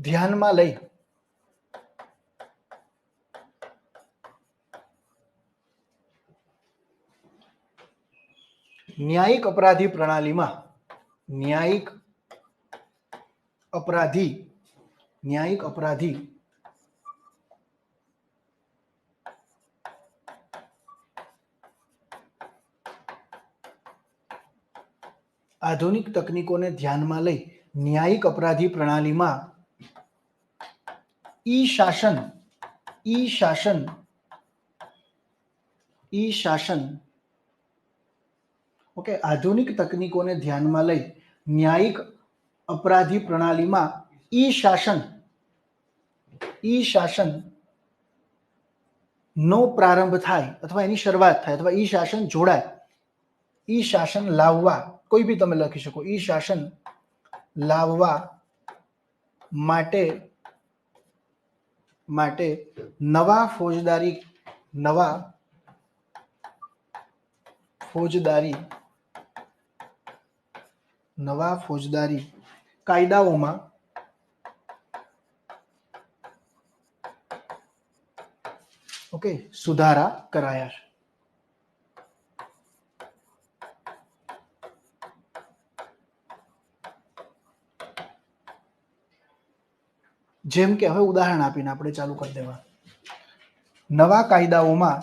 ધ્યાનમાં લઈ ન્યાયિક અપરાધી પ્રણાલીમાં આધુનિક તકનીકોને ધ્યાનમાં લઈ ન્યાયિક અપરાધી પ્રણાલીમાં ઈ શાસન ઓકે. આધુનિક તકનીકોને ધ્યાનમાં લઈ ન્યાયિક અપરાધી પ્રણાલીમાં ઈ શાસન નો પ્રારંભ થાય અથવા એની શરૂઆત થાય અથવા ઈ શાસન જોડાય. ઈ શાસન લાવવા, કોઈ બી તમે લખી શકો. ઈ શાસન લાવવા માટે નવા ફોજદારી કાયદાઓમાં ઓકે સુધારા કરાયા છે. જેમ કે હવે ઉદાહરણ આપીને આપણે ચાલુ કરી દેવા. નવા કાયદાઓમાં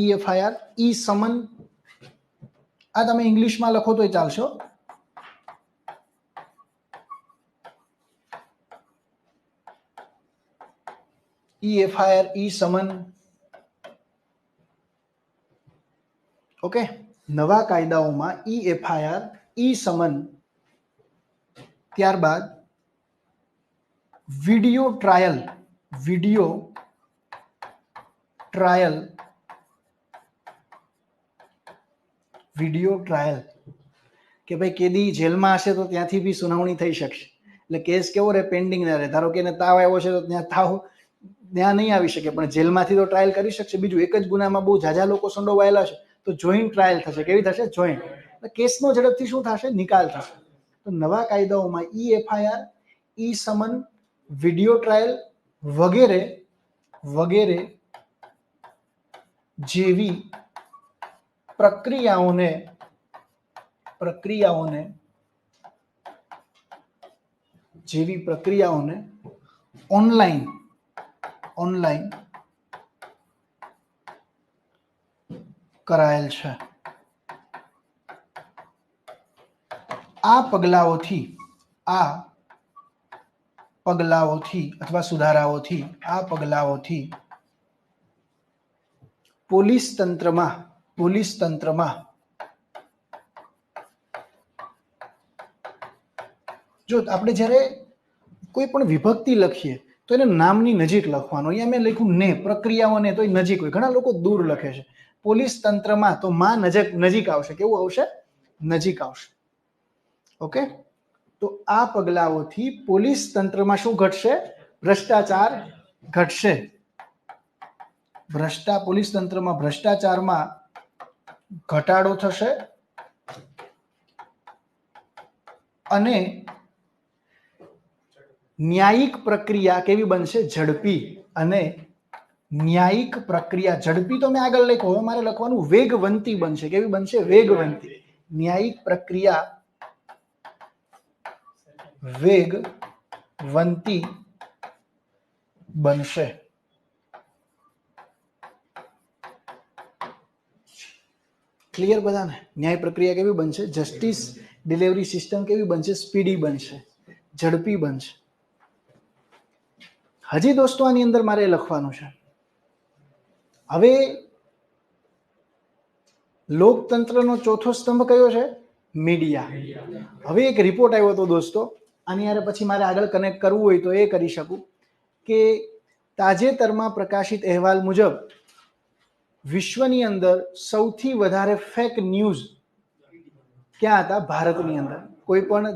EFIR ઈ સમન, આ તમે ઇંગ્લિશમાં લખો તોય ચાલશે. EFIR ઈ સમન ઓકે. નવા કાયદાઓમાં EFIR ઈ સમન, ત્યારબાદ વિડિયો ટ્રાયલ કે ભાઈ કેદી જેલમાં હશે તો ત્યાંથી બી સુનાવણી થઈ શકશે. એટલે કેસ કેવો રહે? પેન્ડિંગ ના રહે. ધારો કે એને તાવ આવ્યો છે તો ત્યાં નહીં આવી શકે, પણ જેલમાંથી તો ટ્રાયલ કરી શકશે. બીજું, એક જ ગુનામાં બહુ ઝાઝા લોકો સંડોવાયેલા છે તો જોઈન્ટ ટ્રાયલ થશે. કેવી થશે? જોઈન્ટ. કેસનો ઝડપથી શું થશે? નિકાલ થશે. તો નવા કાયદાઓમાં EFIR, ઈ સમન, વિડિયો ટ્રાયલ વગેરે જેવી પ્રક્રિયાઓને ઓનલાઈન કરાયેલ છે. આ પગલાઓથી અથવા સુધારાઓથી પોલીસ તંત્રમાં જો આપણે જ્યારે કોઈ પણ વિભક્તિ લખીએ તો એને નામની નજીક લખવાનું. અહીંયા મેં લખ્યું ને, પ્રક્રિયાઓને તો નજીક હોય. ઘણા લોકો દૂર લખે છે. પોલીસ તંત્રમાં તો માં નજીક આવશે. કેવું આવશે? નજીક આવશે. ઓકે, તો આ પગલાઓથી પોલીસ તંત્રમાં શું ઘટશે? ભ્રષ્ટાચાર ઘટશે. પોલીસ તંત્રમાં ભ્રષ્ટાચારમાં ઘટાડો થશે અને ન્યાયિક પ્રક્રિયા કેવી બનશે? ઝડપી. અને ન્યાયિક પ્રક્રિયા ઝડપી તો મેં આગળ લખ્યું, હવે મારે લખવાનું વેગવંતી બનશે. કેવી બનશે? વેગવંતી. ન્યાયિક પ્રક્રિયા વેગવંતી બનશે. ક્લિયર બધાને? ન્યાય પ્રક્રિયા કેવી બનશે? જસ્ટિસ ડિલિવરી સિસ્ટમ કેવી બનશે? સ્પીડી બનશે, ઝડપી બનશે. હજી દોસ્તો આની અંદર મારે લખવાનું છે. હવે લોકતંત્રનો ચોથો સ્તંભ કયો છે? મીડિયા. હવે એક રિપોર્ટ આવ્યો હતો દોસ્તો, આની યારે પછી મારે આગળ કનેક્ટ કરવું હોય તો એ કરી શકું કે તાજેતરમાં પ્રકાશિત અહેવાલ મુજબ વિશ્વની અંદર સૌથી વધારે ફેક ન્યૂઝ ક્યાં હતા? ભારતની અંદર. કોઈ પણ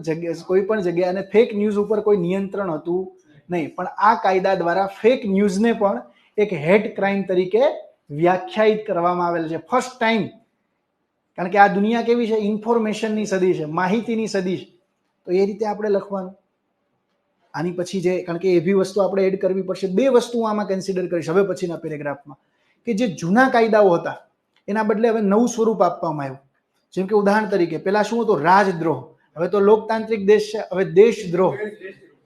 જગ્યાએ અને ફેક ન્યૂઝ ઉપર કોઈ નિયંત્રણ હતું નહીં. પણ આ કાયદા દ્વારા ફેક ન્યૂઝને પણ એક હેટ ક્રાઇમ તરીકે વ્યાખ્યાયિત કરવામાં આવેલ છે. First time. કારણ કે આ દુનિયા કેવી છે? ઇન્ફોર્મેશનની સદી છે, માહિતીની સદી છે. તો એ રીતે આપણે લખવાનું. આની પછી જે, કારણ કે એવી વસ્તુ આપણે એડ કરવી પડશે. બે વસ્તુ આમાં કન્સિડર કરીશ હવે પછીના પેરેગ્રાફમાં, કે જે જૂના કાયદાઓ હતા એના બદલે હવે નવું સ્વરૂપ આપવામાં આવ્યું. જેમ કે ઉદાહરણ તરીકે પેલા શું હતું? રાજદ્રોહ. હવે તો લોકતાંત્રિક દેશ છે, હવે દેશદ્રોહ.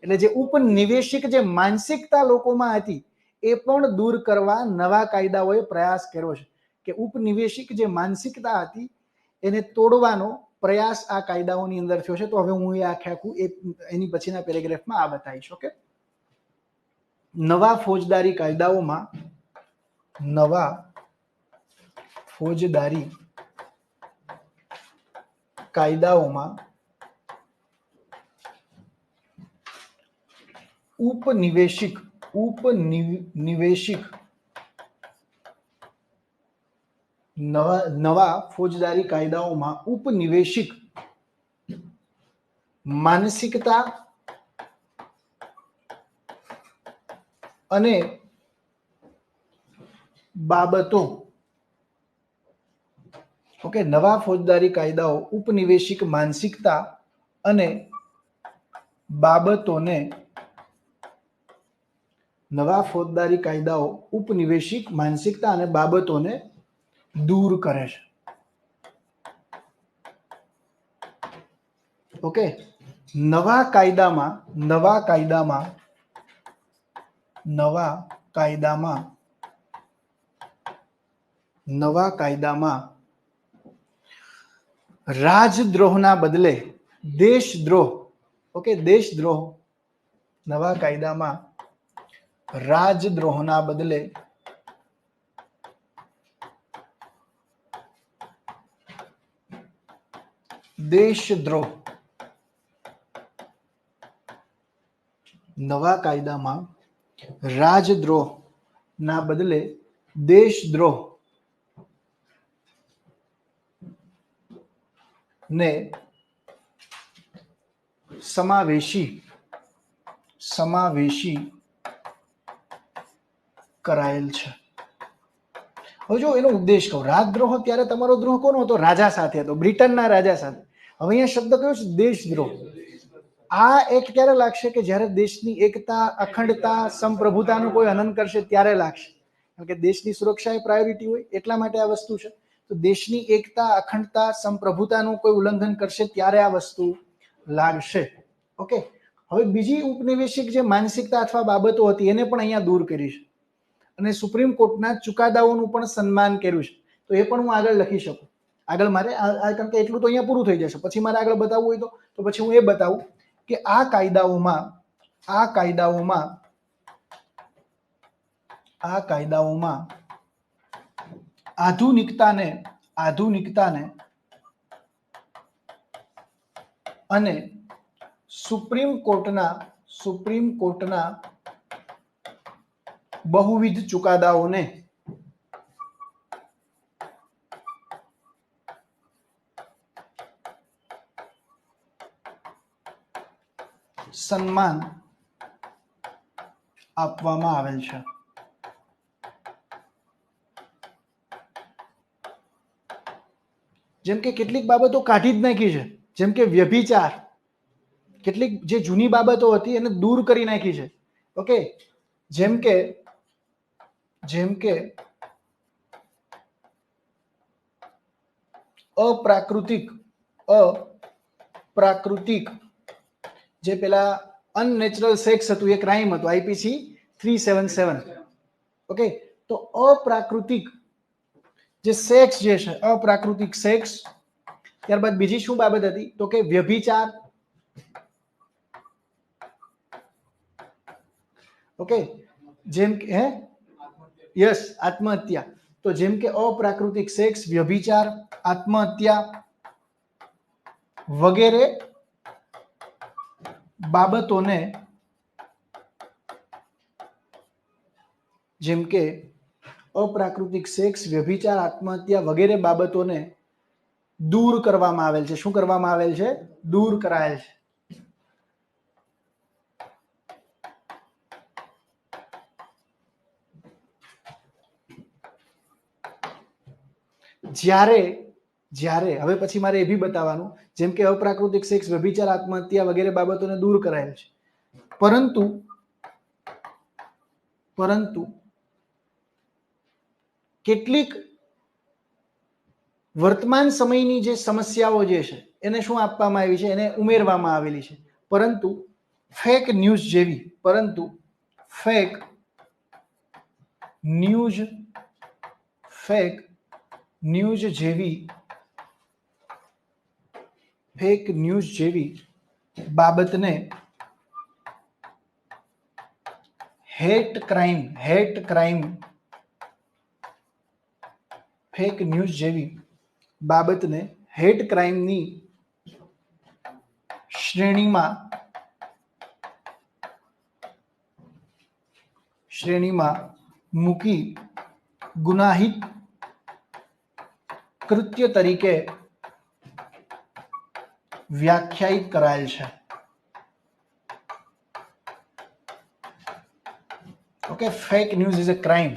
એટલે જે ઉપનિવેશિક જે માનસિકતા લોકોમાં હતી એ પણ દૂર કરવા નવા કાયદાઓએ પ્રયાસ કર્યો છે. કે ઉપનિવેશિક જે માનસિકતા હતી એને તોડવાનો પ્રયાસ આ કાયદાઓની અંદર થયો છે. તો હવે હું એ આખું એની પછીના પેરેગ્રાફમાં આ બતાવીશ. ઓકે, નવા ફોજદારી કાયદાઓમાં ઉપનિવેશિક નવા ફોજદારી કાયદાઓમાં ઉપનિવેશિક માનસિકતા અને બાબતો. ઓકે, નવા ફોજદારી કાયદાઓ ઉપનિવેશિક માનસિકતા અને બાબતોને નવા ફોજદારી કાયદાઓ ઉપનિવેશિક માનસિકતા અને બાબતોને દૂર કરે છે. ઓકે, નવા કાયદામાં રાજદ્રોહના બદલે દેશદ્રોહ. ઓકે, દેશદ્રોહ. નવા કાયદામાં રાજદ્રોહના બદલે દેશદ્રોહ. નવા કાયદામાં રાજદ્રોહ ના બદલે દેશદ્રોહ ને સમાવેશી કરાયેલ છે. હવે જો એનો ઉદ્દેશ કહું, રાજદ્રોહ ત્યારે તમારો દ્રોહ કોનો હતો? રાજા સાથે હતો, બ્રિટનના રાજા સાથે. હવે અહીંયા શબ્દ કયો છે? દેશદ્રોહ. આ એક્ટ ક્યારે લાગશે? કે જ્યારે દેશની એકતા, અખંડતા, સંપ્રભુતાનું કોઈ હનન કરશે ત્યારે લાગશે. કારણ કે દેશની સુરક્ષા એ પ્રાયોરિટી હોય, એટલા માટે આ વસ્તુ છે. તો દેશની એકતા, અખંડતા, સંપ્રભુતાનું કોઈ ઉલ્લંઘન કરશે ત્યારે આ વસ્તુ લાગશે. ઓકે, હવે બીજી ઉપનિવેશિક જે માનસિકતા અથવા બાબતો હતી એને પણ અહીંયા દૂર કરી છે. અને સુપ્રીમ કોર્ટના ચુકાદાઓનું પણ સન્માન કર્યું છે. તો એ પણ હું આગળ લખી શકું. આગળ મારે કારણ કે એટલું તો અહીંયા પૂરું થઈ જશે. પછી મારે આગળ બતાવવું હોય તો પછી હું એ બતાવું કે આ કાયદાઓમાં આધુનિકતાને અને સુપ્રીમ કોર્ટના બહુવિધ ચુકાદાઓને સન્માન આપવામાં આવેલ છે. જેમ કે કેટલીક બાબતો કાઢી જ નાખી છે, જેમ કે વ્યભિચાર, કેટલીક જે જૂની બાબતો હતી એને દૂર કરી નાખી છે. ઓકે, જેમ કે અપ્રાકૃતિક જે પેલા અનનેચરલ સેક્સ હતું એ ક્રાઇમ હતું, આઈપીસી 377. ઓકે, તો અપ્રાકૃતિક જે સેક્સ જે છે, અપ્રાકૃતિક સેક્સ. ત્યારબાદ બીજી શું બાબત હતી તો કે વ્યભિચાર. ઓકે, જેમ કે યસ, આત્મહત્યા. તો જેમ કે અપ્રાકૃતિક સેક્સ, વ્યભિચાર, આત્મહત્યા વગેરે બાબતોને, જેમ કે અપ્રાકૃતિક સેક્સ, વ્યભિચાર, આત્મહત્યા વગેરે બાબતોને દૂર કરવામાં આવેલ છે. શું કરવામાં આવેલ છે? દૂર કરાયેલ છે. જ્યારે હવે પછી મારે એ બી બતાવવાનું, જેમ કે અપ્રાકૃતિક સેક્સ, વ્યભિચાર, આત્મહત્યા વગેરે બાબતોને દૂર કરાયેલ છે, પરંતુ કેટલીક વર્તમાન સમયની જે સમસ્યાઓ જે છે એને શું આપવામાં આવી છે? એને ઉમેરવામાં આવેલી છે. પરંતુ ફેક ન્યૂઝ જેવી બાબતને હેટ ક્રાઇમ ફેક ન્યૂઝ જેવી બાબતને હેટ ક્રાઇમની શ્રેણીમાં મૂકી ગુનાહિત કૃત્ય તરીકે વ્યાખ્યાયિત કરાયેલ છે. Okay, fake news is a crime.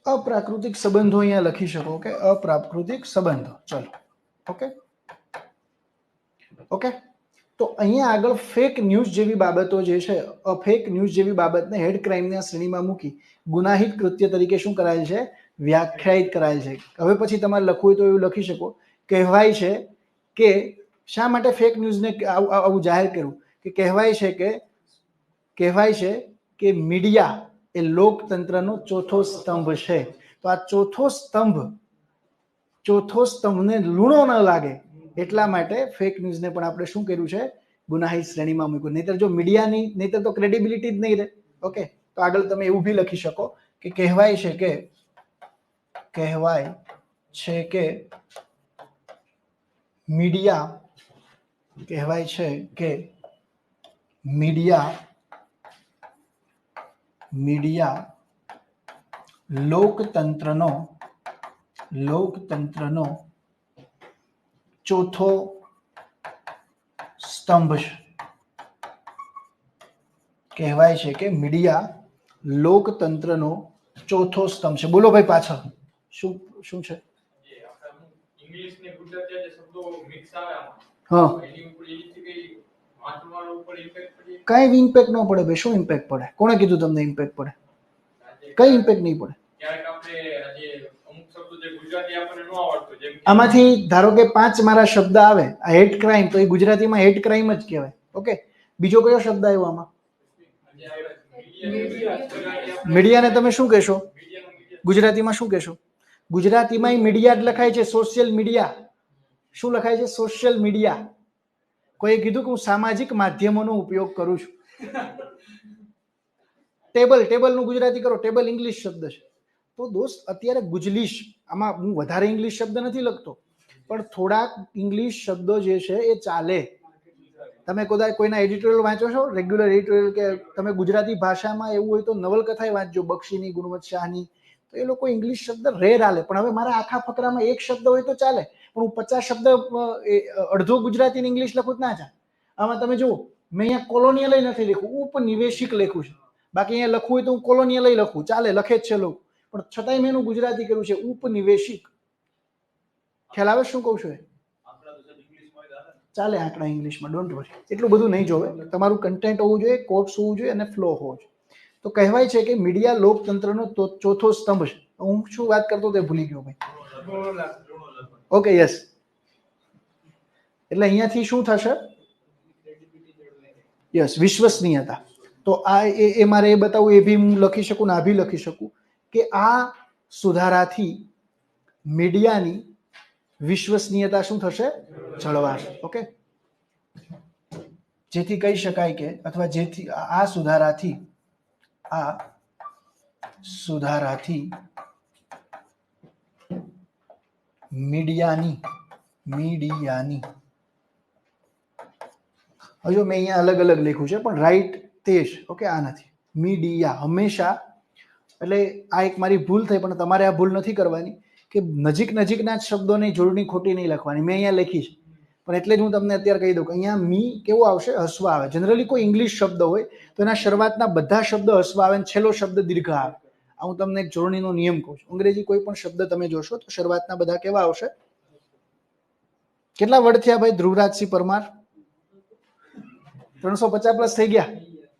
અપ્રાકૃતિક સંબંધો અહીંયા લખી શકો કે અપ્રાકૃતિક સંબંધો. ચલો, ઓકે. તો અહીંયા આગળ ફેક ન્યૂઝ જેવી બાબતો જે છે, ફેક ન્યૂઝ જેવી બાબતને હેડ ક્રાઇમના શ્રેણીમાં મૂકી ગુનાહિત કૃત્ય તરીકે શું કરાયેલ છે? વ્યાખ્યાયિત કરાયેલ છે. હવે પછી તમારે લખવું હોય તો એવું લખી શકો, કહેવાય છે કે શા માટે ફેક ન્યૂઝને આવું જાહેર કર્યું? કે કહેવાય છે કે મીડિયા એ લોકતંત્રનો ચોથો સ્તંભ છે. તો આ ચોથો સ્તંભને લૂણો ન લાગે એટલા માટે ફેક ન્યૂઝને પણ આપણે શું કર્યું છે? ગુનાહિત શ્રેણીમાં મૂક્યું. નહીતર તો ક્રેડિબિલિટી જ નહીં રહે. ઓકે, તો આગળ તમે એવું બી લખી શકો કે કહેવાય છે કે મીડિયા લોકતંત્રનો ચોથો સ્તંભ છે. કહેવાય છે કે મીડિયા લોકતંત્રનો ચોથો સ્તંભ છે. બોલો ભાઈ પાછળ શું છે? ઇંગ્લિશ ને ગુજરાતી જે શબ્દો મિક્સ આવે હા, એની ઉપર વાંચવાનો ઉપર ઇમ્પેક્ટ પડે? કઈ ઇમ્પેક્ટ ન પડે ભાઈ. શું ઇમ્પેક્ટ પડે? કોણે કીધું તમને ઇમ્પેક્ટ પડે? કઈ ઇમ્પેક્ટ નહીં પડે. ક્યારેક આપણે આજે અમુક શબ્દો જે ગુજરાતી આપણને ન આવડતો, જેમ આમાંથી ધારો કે 5 મારા શબ્દ આવે, આ હેટ ક્રાઇમ, તો એ ગુજરાતીમાં હેટ ક્રાઇમ જ કહેવાય. ઓકે, બીજો કયો શબ્દ આવ્યો આમાં? મીડિયાને તમે શું કહેશો? ગુજરાતીમાં શું કહેશો? ગુજરાતીમાં મીડિયા જ લખાય છે, સોશિયલ મીડિયા. શું લખાય છે? Social media. કોઈએ કીધું કે હું સામાજિક માધ્યમોનો ઉપયોગ કરું છું. ટેબલનું ગુજરાતી કરો, ટેબલ ઇંગ્લિશ શબ્દ છે. તો દોસ્ત અત્યારે ગુજલીશ, આમાં હું વધારે ઇંગ્લિશ શબ્દ નથી લખતો, પણ થોડાક ઇંગ્લિશ શબ્દો જે છે એ ચાલે. તમે કદાચ કોઈના એડિટોરિયલ વાંચો છો, રેગ્યુલર એડિટોરિયલ, કે તમે ગુજરાતી ભાષામાં એવું હોય તો નવલકથા વાંચજો, બક્ષીની, ગુણવંત શાહની, તો એ લોકો ઇંગ્લિશ શબ્દ રેર આલે. પણ હવે મારા આખા ફકરામાં એક શબ્દ હોય તો ચાલે, પણ હું 50 શબ્દ અડધો ગુજરાતી ઇંગ્લિશ લખું જ ના ચાલે. આમાં તમે જુઓ, મેં અહીંયા કોલોનિયલ નથી લખ્યું, ઉપનિવેશિક લખ્યું છે. બાકી અહીંયા લખવું હોય તો હું કોલોનિયલ લખું, ચાલે, લખે જ છે લોકો, પણ છતાંય મેં એનું ગુજરાતી કર્યું છે ઉપનિવેશિક. ખ્યાલ આવે શું કહું છું? ચાલે આંકડા ઇંગ્લિશમાં, ડોન્ટ વરી, એટલું બધું નહીં જોવે. તમારું કન્ટેન્ટ હોવું જોઈએ, કોર્સ હોવું જોઈએ અને ફ્લો હોવો જોઈએ. તો કહેવાય છે કે મીડિયા લોકતંત્રનો ચોથો સ્તંભ છે. હું શું વાત કરતો તે ભૂલી ગયો ભાઈ. Okay, yes. એટલે અહીંયાથી શું થશે? યસ, વિશ્વસનીયતા. તો આ એ મારે એ બતાવવું, એ બી હું લખી શકું ને આ બી લખી શકું કે આ સુધારાથી મીડિયાની વિશ્વસનીયતા શું થશે? જળવાશે. ઓકે, જેથી કહી શકાય કે, અથવા જેથી આ સુધારાથી મીડિયાની હજુ મેં અહીંયા અલગ અલગ લખ્યું છે, પણ રાઈટ તે જ. ઓકે, આ નથી. મીડિયા હંમેશા, એટલે આ એક મારી ભૂલ થઈ, પણ તમારે આ ભૂલ નથી કરવાની કે નજીકના જ શબ્દોની જોડણી ખોટી નહીં લખવાની. મેં અહીંયા લખી છે, પણ એટલે જ હું તમને અત્યારે કહી દઉં કે અહીંયા મી કેવો આવશે? હસવા આવે. જનરલી કોઈ ઇંગ્લિશ શબ્દ હોય તો એના શરૂઆતના બધા શબ્દ હસવા આવે, છેલ્લો શબ્દ દીર્ઘ આવે. આ હું તમને એક જોડણીનો નિયમ કહું છું. અંગ્રેજી કોઈ પણ શબ્દ તમે જોશો તો શરૂઆતના બધા કેવા આવશે? કેટલા વર્ડ થયા ભાઈ ધ્રુવરાજસિંહ પરમાર? 350 પ્લસ થઈ ગયા.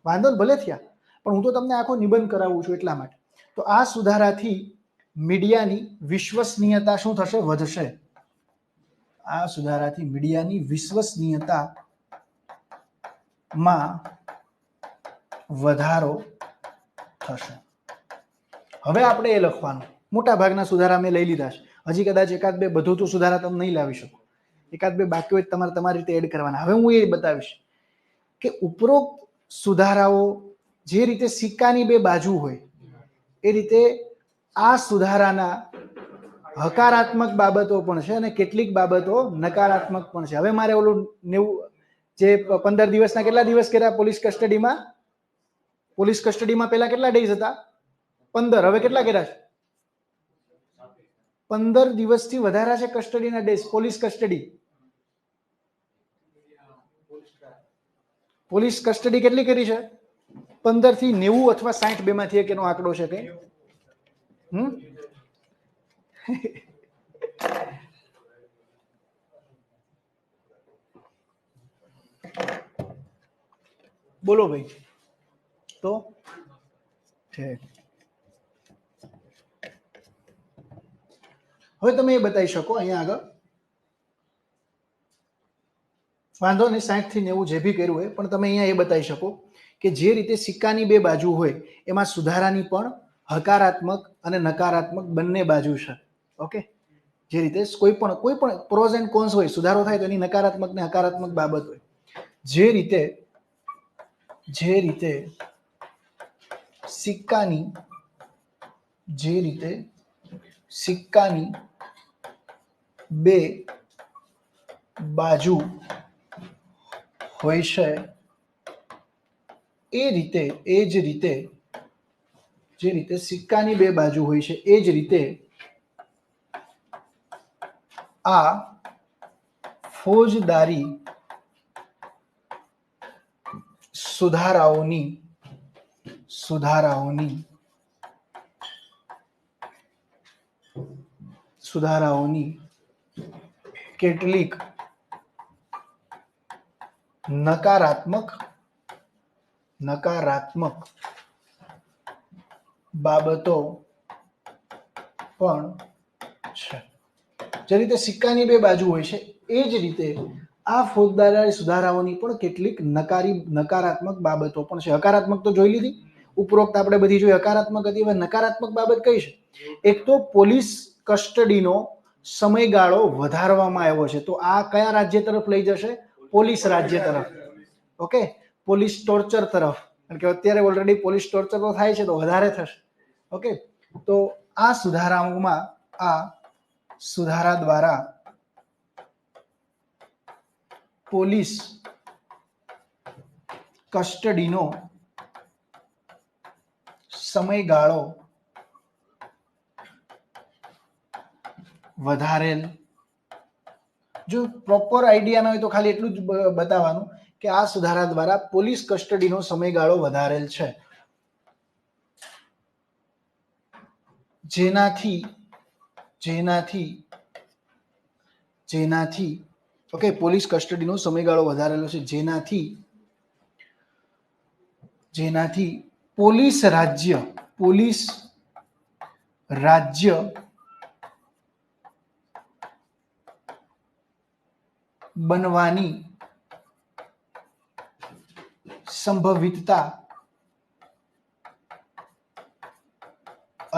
વાંધો ને, ભલે થયા, પણ હું તો તમને આખો નિબંધ કરાવું છું એટલા માટે. તો આ સુધારાથી મીડિયાની વિશ્વસનીયતા શું થશે? વધશે. આ સુધારાથી મીડિયાની વિશ્વસનીયતામાં વધારો થશે. હવે આપણે એ લખવાનું. મોટા ભાગના સુધારા મેં લઈ લીધા છે. હજી કદાચ એકાદ બે, બધું તો સુધારા તમે નહીં લાવી શકો, એકાદ બે બાકી હોય તમારે તમારી રીતે એડ કરવાના. હવે હું એ બતાવીશ કે ઉપરોક્ત સુધારાઓ જે રીતે સિક્કાની બે બાજુ હોય એ રીતે આ સુધારાના હકારાત્મક બાબતો પણ છે અને કેટલીક બાબતો નકારાત્મક પણ છે. હવે મારે ઓલું 90 જે 15 દિવસના કેટલા દિવસ કર્યા પોલીસ કસ્ટડીમાં પહેલા કેટલા ડેઝ હતા? 15. હવે કેટલા કર્યા છે? 15 દિવસથી વધારે છે કસ્ટડીના ડેઝ. પોલીસ કસ્ટડી કેટલી કરી છે? 15 થી 90 અથવા 60, બેમાંથી એક એનો આંકડો છે કઈ? બોલો ભાઈ. તો છે. હવે તમે એ બતાવી શકો અહીંયા આગળ, વાંધો નહીં 60 થી 90 જે બી કર્યું હોય, પણ તમે અહીંયા એ બતાવી શકો કે જે રીતે સિક્કાની બે બાજુ હોય એમાં સુધારાની પણ હકારાત્મક અને નકારાત્મક બંને બાજુ છે. ઓકે, જે રીતે કોઈ પણ પ્રોઝ એન્ડ કોન્સ હોય, સુધારો થાય તો એની નકારાત્મક ને હકારાત્મક બાબત હોય. જે રીતે સિક્કાની બે બાજુ હોય છે, એ જ રીતે સિક્કાની બે બાજુ હોય છે, એ જ રીતે આ ફોજદારી સુધારાઓની કેટલીક નકારાત્મક બાબતો પણ છે. જે રીતે સિક્કાની બે બાજુ હોય છે એ જ રીતે આ ફોજદારી સુધારાઓની પણ કેટલીક નકારાત્મક બાબતો પણ છે. હકારાત્મક તો જોઈ લીધી, ઉપરોક્ત આપણે બધી જોઈ, હકારાત્મક હતી. હવે નકારાત્મક બાબત કઈ છે? એક તો પોલીસ કસ્ટડીનો સમયગાળો વધારવામાં આવ્યો છે. તો આ કયા રાજ્ય તરફ લઈ જશે? પોલીસ રાજ્ય તરફ. ઓકે, પોલીસ ટોર્ચર તરફ, કારણ કે અત્યારે ઓલરેડી પોલીસ ટોર્ચર તો થાય છે, તો વધારે થશે. ઓકે, તો આ સુધારા દ્વારા પોલીસ કસ્ટડીનો સમયગાળો વધારેલ. જો પ્રોપર આઈડિયા ન હોય તો ખાલી એટલું જ બતાવવાનું કે આ સુધારા દ્વારા પોલીસ કસ્ટડીનો સમયગાળો વધારેલ છે, જેનાથી ઓકે, પોલીસ કસ્ટડીનો સમયગાળો વધારેલો છે જેનાથી પોલીસ રાજ્ય બનવાની સંભવિતતા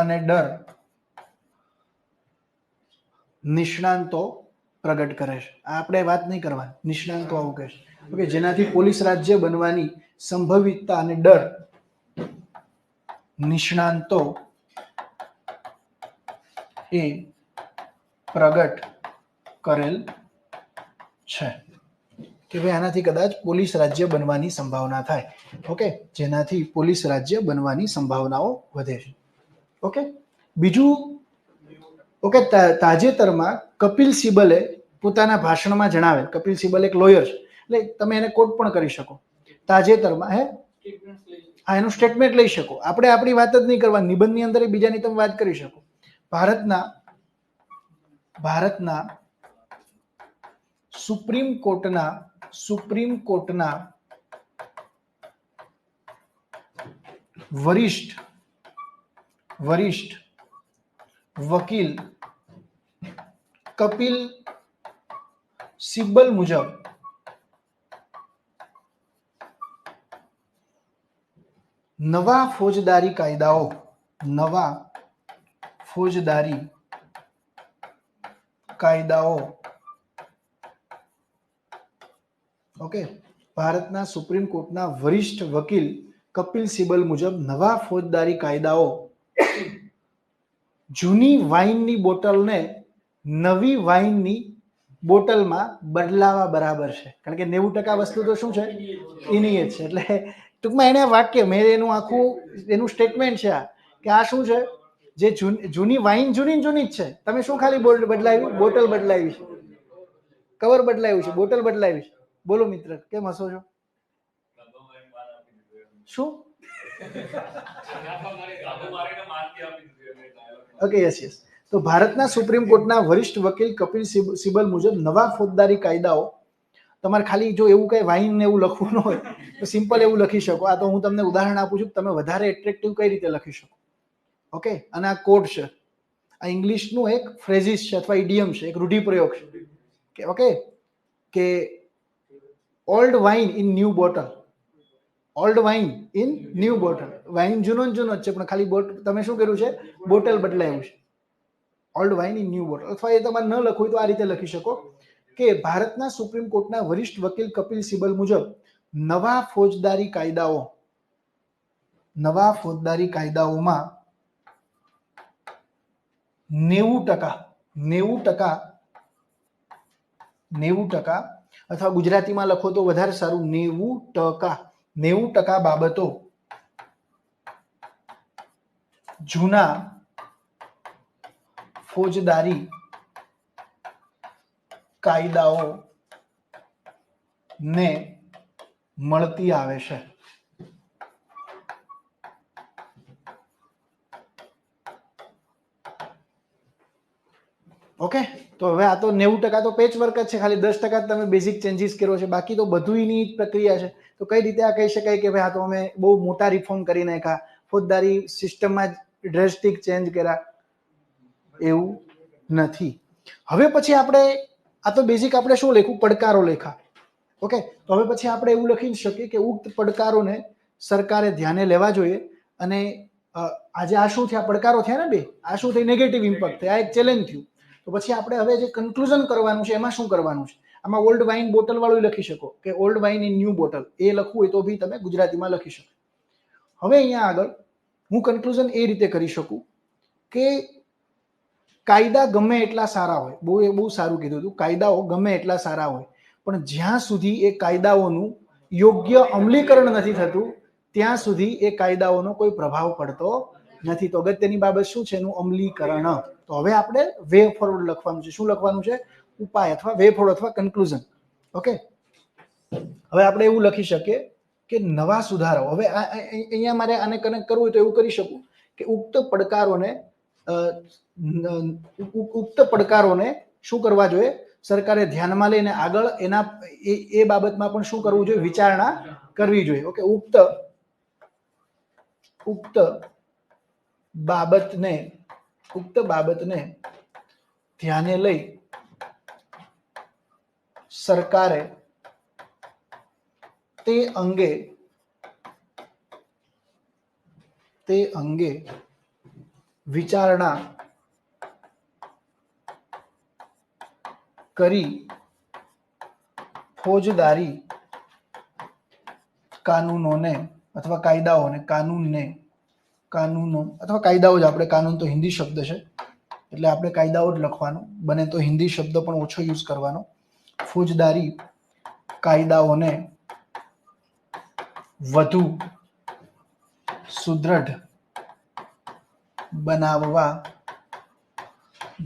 અને ડર નિષ્ણાંતો પ્રગટ કરે છે. આપણે વાત નહીં કરવાની, નિષ્ણાંતો આવું કહે છે. ઓકે, જેનાથી પોલીસ રાજ્ય બનવાની સંભવિતતા અને ડર નિષ્ણાંતો એ પ્રગટ કરેલ છે કે ભાઈ આનાથી કદાચ પોલીસ રાજ્ય બનવાની સંભાવના થાય. ઓકે, જેનાથી પોલીસ રાજ્ય બનવાની સંભાવનાઓ વધે છે. ઓકે, બીજું, ઓકે, તાજેતરમાં કપિલ સિબ્બલે પોતાના ભાષણમાં જણાવેલ, કપિલ સિબ્બલ એક લોયર છે એટલે તમે એને કોટ પણ કરી શકો. તાજેતરમાં એનું સ્ટેટમેન્ટ લઈ શકો. આપણે આપણી વાત જ નહીં કરવાની, નિબંધની અંદર બીજાની તમે વાત કરી શકો. ભારતના સુપ્રીમ કોર્ટના વરિષ્ઠ વકીલ કપિલ સિબ્બલ મુજબ નવા ફોજદારી કાયદાઓ ઓકે, ભારતના સુપ્રીમ કોર્ટના વરિષ્ઠ વકીલ કપિલ સિબ્બલ મુજબ નવા ફોજદારી કાયદાઓ જૂની વાઇનની બોટલને નવી વાઇનની બોટલમાં બદલાવા બરાબર છે. કારણ કે 90% વસ્તુ તો શું છે, એની જ છે. એટલે ટૂંકમાં એને વાક્ય, મેં એનું સ્ટેટમેન્ટ છે આ, કે આ શું છે, જે જૂની વાઇન જૂની જ છે. તમે શું ખાલી બદલાવ્યું? બોટલ બદલાવી છે, કવર બદલાવ્યું છે, બોટલ બદલાવી છે. બોલો મિત્ર, કેમ હસો છો? શું? Okay, yes. તો ભારતના સુપ્રીમ કોર્ટના વરિષ્ઠ વકીલ કપિલ સિબ્બલ મુજબ નવા ફોજદારી કાયદાઓ, તમારે ખાલી જો એવું કઈ વાઇન ને એવું લખવું ન હોય તો સિમ્પલ એવું લખી શકો. આ તો હું તમને ઉદાહરણ આપું છું, તમે વધારે એટ્રેક્ટિવ કઈ રીતે લખી શકો. ઓકે, અને આ કોડ છે, આ ઇંગ્લિશનું એક ફ્રેઝિસ છે અથવા ઇડિયમ છે, એક રૂઢિપ્રયોગ છે. ઓકે, કે old wine in new bottle. Old wine in new bottle. Wine જૂનો જ છે, પણ ખાલી તમે શું કર્યું છે, બોટલ બદલાયું છે. Old wine in new bottle. અથવા એ તમારે ન લખવું તો આ રીતે લખી શકો કે ભારતના સુપ્રીમ કોર્ટના વરિષ્ઠ વકીલ કપિલ સિબ્બલ મુજબ નવા ફોજદારી કાયદાઓમાં 90% અથવા ગુજરાતીમાં લખો તો વધારે સારું, 90% બાબતો જૂના ફોજદારી કાયદાઓ ને મળતી આવે છે. ઓકે, તો હવે આ તો 90% તો પેચ વર્ક જ છે, ખાલી 10% તમે બેઝિક ચેન્જીસ કર્યો છે, બાકી તો બધું એની પ્રક્રિયા છે. તો કઈ રીતે આ કહી શકાય કે ભાઈ આ તો અમે બહુ મોટા રિફોર્મ કરી નાખ્યા, ફોજદારી સિસ્ટમમાં જ ડ્રેસ્ટિક ચેન્જ કર્યા? એવું નથી. હવે પછી આપણે આ તો બેઝિક આપણે શું લખ્યું, પડકારો લખ્યા. ઓકે, તો હવે પછી આપણે એવું લખી શકીએ કે ઉક્ત પડકારોને સરકારે ધ્યાને લેવા જોઈએ. અને આજે આ શું થયા, પડકારો થયા ને બે, આ શું થઈ, નેગેટિવ ઇમ્પેક્ટ થયા, એક ચેલેન્જ થયું. તો પછી આપણે હવે જે કન્ક્લુઝન કરવાનું છે એમાં શું કરવાનું છે, આમાં ઓલ્ડ વાઇન બોટલ વાળું લખી શકો કે old wine in new bottle, એ લખવું હોય તો બી તમે ગુજરાતીમાં લખી શકો. હવે અહીંયા આગળ હું કન્ક્લુઝન એ રીતે કરી શકું કે કાયદા ગમે એટલા સારા હોય, બહુ સારું કીધું હતું, કાયદાઓ ગમે એટલા સારા હોય પણ જ્યાં સુધી એ કાયદાઓનું યોગ્ય અમલીકરણ નથી થતું ત્યાં સુધી એ કાયદાઓનો કોઈ પ્રભાવ પડતો નથી. તો અગત્યની બાબત શું છે? એનું અમલીકરણ. તો હવે આપણે વે ફોરવર્ડ લખવાનું છે. શું લખવાનું છે? ઉપાય અથવા વે ફોરવર્ડ અથવા કન્ક્લુઝન. ઓકે, હવે આપણે એવું લખી શકીએ કે નવા સુધારાઓ. હવે અહીંયા મારે આને કનેક્ટ કરવું હોય તો એવું કરી શકું કે ઉક્ત પડકારોને શું કરવા જોઈએ? સરકારે ધ્યાનમાં લઈને આગળ એના એ બાબતમાં પણ શું કરવું જોઈએ? વિચારણા કરવી જોઈએ. ઓકે, ઉક્ત બાબતને ધ્યાને લઈ સરકારે તે અંગે વિચારણા કરી ફોજદારી કાનૂનોને અથવા કાયદાઓને કાનૂનો અથવા કાયદાઓ જ, આપણે કાનૂન તો હિન્દી શબ્દ છે એટલે આપણે કાયદાઓ જ લખવાનું, બને તો હિન્દી શબ્દ પણ ઓછો યુઝ કરવાનો. ફોજદારી કાયદાઓને વધુ સુદૃઢ બનાવવા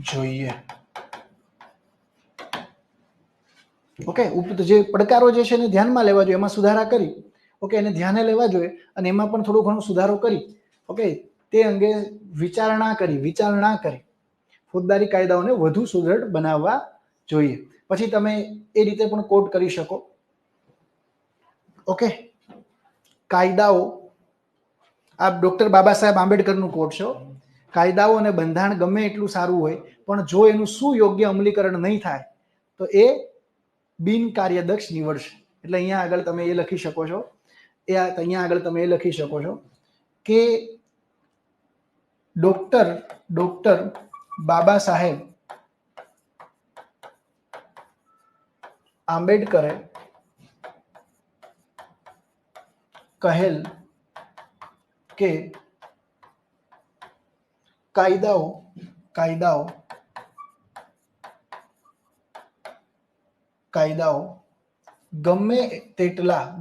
જોઈએ. ઓકે, જે પડકારો જે છે એને ધ્યાનમાં લેવા જોઈએ, એમાં સુધારા કરી, ઓકે, એને ધ્યાને લેવા જોઈએ અને એમાં પણ થોડો ઘણો સુધારો કરી, ઓકે, તે અંગે વિચારણા કરી ફોજદારી કાયદાઓને વધુ સુદૃઢ બનાવવા જોઈએ. પછી તમે એ રીતે પણ કોટ કરી શકો. ઓકે, કાયદાઓ, આ ડોક્ટર બાબા સાહેબ આંબેડકરનું કોટ છે. કાયદાઓ અને બંધારણ ગમે એટલું સારું હોય પણ જો એનું સુયોગ્ય અમલીકરણ નહીં થાય તો એ બિનકાર્યદક્ષ નીવડશે. એટલે અહીંયા આગળ તમે એ લખી શકો છો, કે ડોક્ટર બાબા સાહેબ આંબેડકરે કહેલ કે કાયદાઓ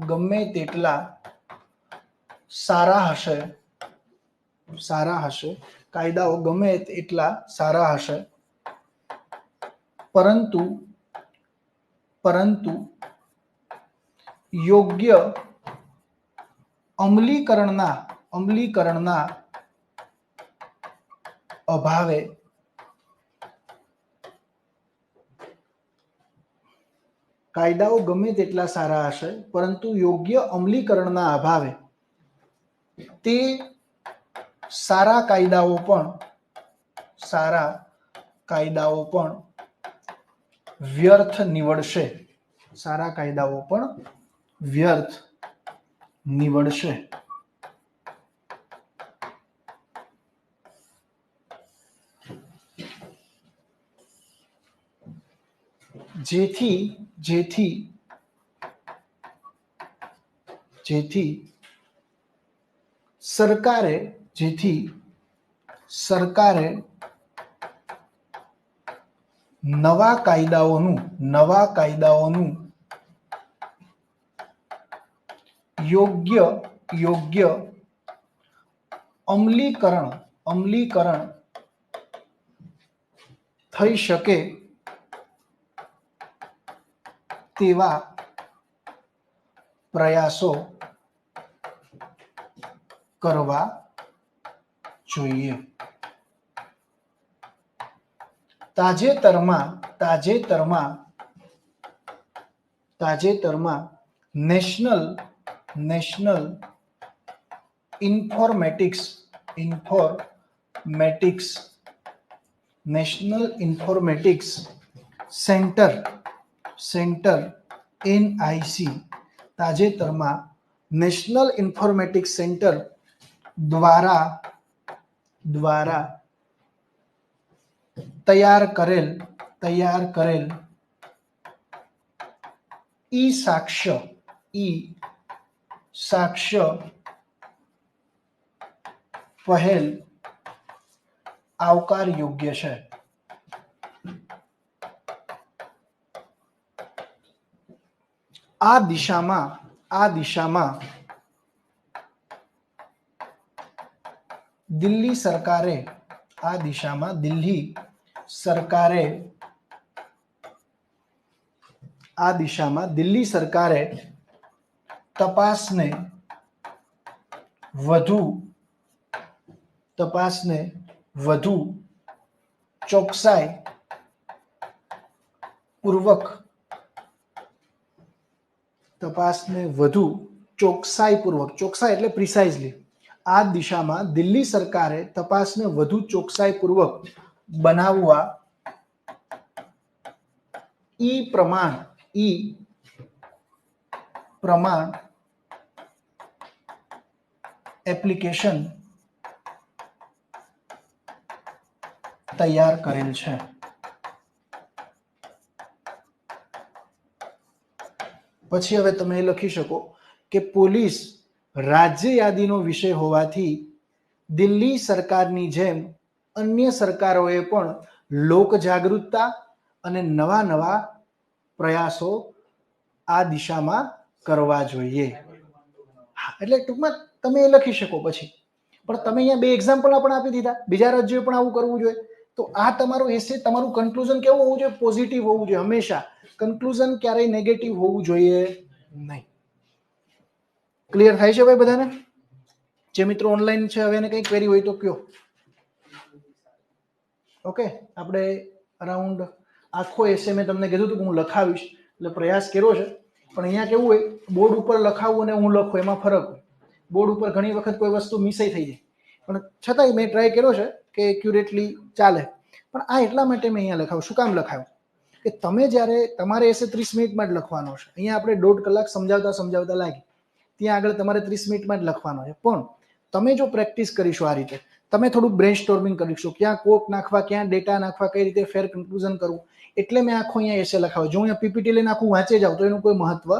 ગમે તેટલા સારા હશે, કાયદાઓ ગમે એટલા સારા હશે, પરંતુ યોગ્ય અમલીકરણના અભાવે કાયદાઓ ગમે તેટલા સારા હશે પરંતુ યોગ્ય અમલીકરણના અભાવે તે સારા કાયદાઓ પણ વ્યર્થ નીવડશે. જેથી સરકારે નવા કાયદાઓનું યોગ્ય અમલીકરણ થઈ શકે તેવા પ્રયાસો કરવા જોઈએ. તાજેતરમાં નેશનલ ઇન્ફોર્મેટિક્સ સેન્ટર NIC, તાજેતરમાં નેશનલ ઇન્ફોર્મેટિક્સ સેન્ટર દ્વારા તૈયાર કરેલ ઈ સાક્ષ્ય પહેલ આવકાર યોગ્ય છે. આ દિશામાં દિલ્હી સરકારે તપાસને વધુ ચોકસાઈ પૂર્વક ચોકસાઈ એટલે પ્રિસાઇઝલી, આ દિશામાં દિલ્હી સરકારે તપાસને વધુ ચોકસાઈપૂર્વક બનાવવા ઈ પ્રમાણ એપ્લિકેશન તૈયાર કરેલ છે. પછી હવે તમે લખી શકો કે પોલીસ રાજ્ય યાદીનો વિષય હોવાથી દિલ્હી સરકારની જેમ અન્ય સરકારોએ પણ લોક જાગૃતતા અને નવા પ્રયાસો આ દિશામાં કરવા જોઈએ. એટલે ટૂંકમાં તમે એ લખી શકો. પછી પણ તમે અહીંયા 2 એક્ઝામ્પલ પણ આપી દીધા, બીજા રાજ્યોએ પણ આવું કરવું જોઈએ. તો આ તમારો એસે, તમારું કન્ક્લુઝન કેવું હોવું જોઈએ? પોઝિટિવ હોવું જોઈએ હંમેશા. કન્ક્લુઝન ક્યારેય નેગેટિવ હોવું જોઈએ નહીં. ક્લિયર થાય છે ભાઈ બધાને? જે મિત્રો ઓનલાઈન છે હવે એને કંઈ ક્વેરી હોય તો કયો. ઓકે, આપણે અરાઉન્ડ આખો એસે મેં તમને કીધું હતું કે હું લખાવીશ, એટલે પ્રયાસ કર્યો છે. પણ અહીંયા કેવું હોય, બોર્ડ ઉપર લખાવું અને હું લખું એમાં ફરક હોય. બોર્ડ ઉપર ઘણી વખત કોઈ વસ્તુ મિસાઈ થઈ જાય, પણ છતાંય મેં ટ્રાય કર્યો છે કે એક્યુરેટલી ચાલે. પણ આ એટલા માટે મેં અહીંયા લખાવું. શું કામ લખાવું? કે તમે જ્યારે તમારે એસે 30 મિનિટમાં જ લખવાનો છે. અહીંયા આપણે 1.5 કલાક સમજાવતા લાગી, ત્યાં આગળ તમારે 30 મિનિટમાં જ લખવાનો છે. પણ તમે જો પ્રેક્ટિસ કરીશો આ રીતે, તમે થોડું બ્રેઇનસ્ટોર્મિંગ કરીશો, ક્યાં કોટ નાખવા, ક્યાં ડેટા નાખવા, કઈ રીતે ફેર કન્ક્લુઝન કરવું, એટલે મેં આખો અહીંયા એસે લખાવ્યો. જો અહીંયા પીપીટી લઈને આખું વાંચે જાવ તો એનું કોઈ મહત્વ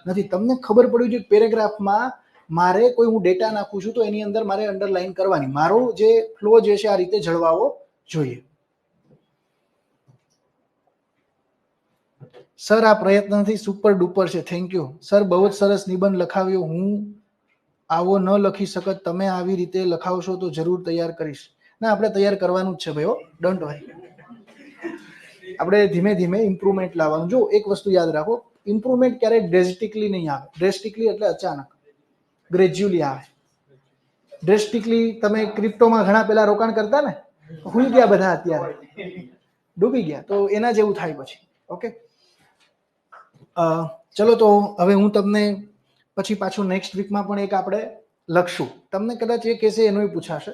નથી. તમને ખબર પડવી જોઈએ પેરેગ્રાફમાં મારે કોઈ હું ડેટા નાખું છું તો એની અંદર મારે અંડરલાઈન કરવાની, મારો જે ફ્લો જે છે આ રીતે જળવાવો જોઈએ. સર આ પ્રયત્નથી સુપર ડુપર છે, થેન્ક યુ સર. બહુ જ સરસ નિબંધ લખાવ્યો. હું આવો ન લખી શકત, તમે આવી રીતે લખાવશો તો જરૂર તૈયાર કરીશ. ના, આપણે તૈયાર કરવાનું જ છે ભાઈઓ, ડોન્ટ વરી. આપણે ધીમે ધીમે ઇમ્પ્રુવમેન્ટ લાવવાનું. જો એક વસ્તુ યાદ રાખો, ઇમ્પ્રુવમેન્ટ ક્યારેય ડ્રેસ્ટિકલી નહીં આવે. ડ્રેસ્ટિકલી એટલે અચાનક, ગ્રેજ્યુઅલી આવે. ડ્રેસ્ટિકલી તમે ક્રિપ્ટોમાં ઘણા પેલા રોકાણ કરતા ને, ભૂલી ગયા બધા, અત્યારે ડૂબી ગયા, તો એના જેવું થાય પછી. ઓકે, ચલો તો હવે હું તમને પછી પાછું નેક્સ્ટ વીકમાં પણ એક આપણે લખશું. તમને કદાચ એ કેસે એનું પૂછાશે.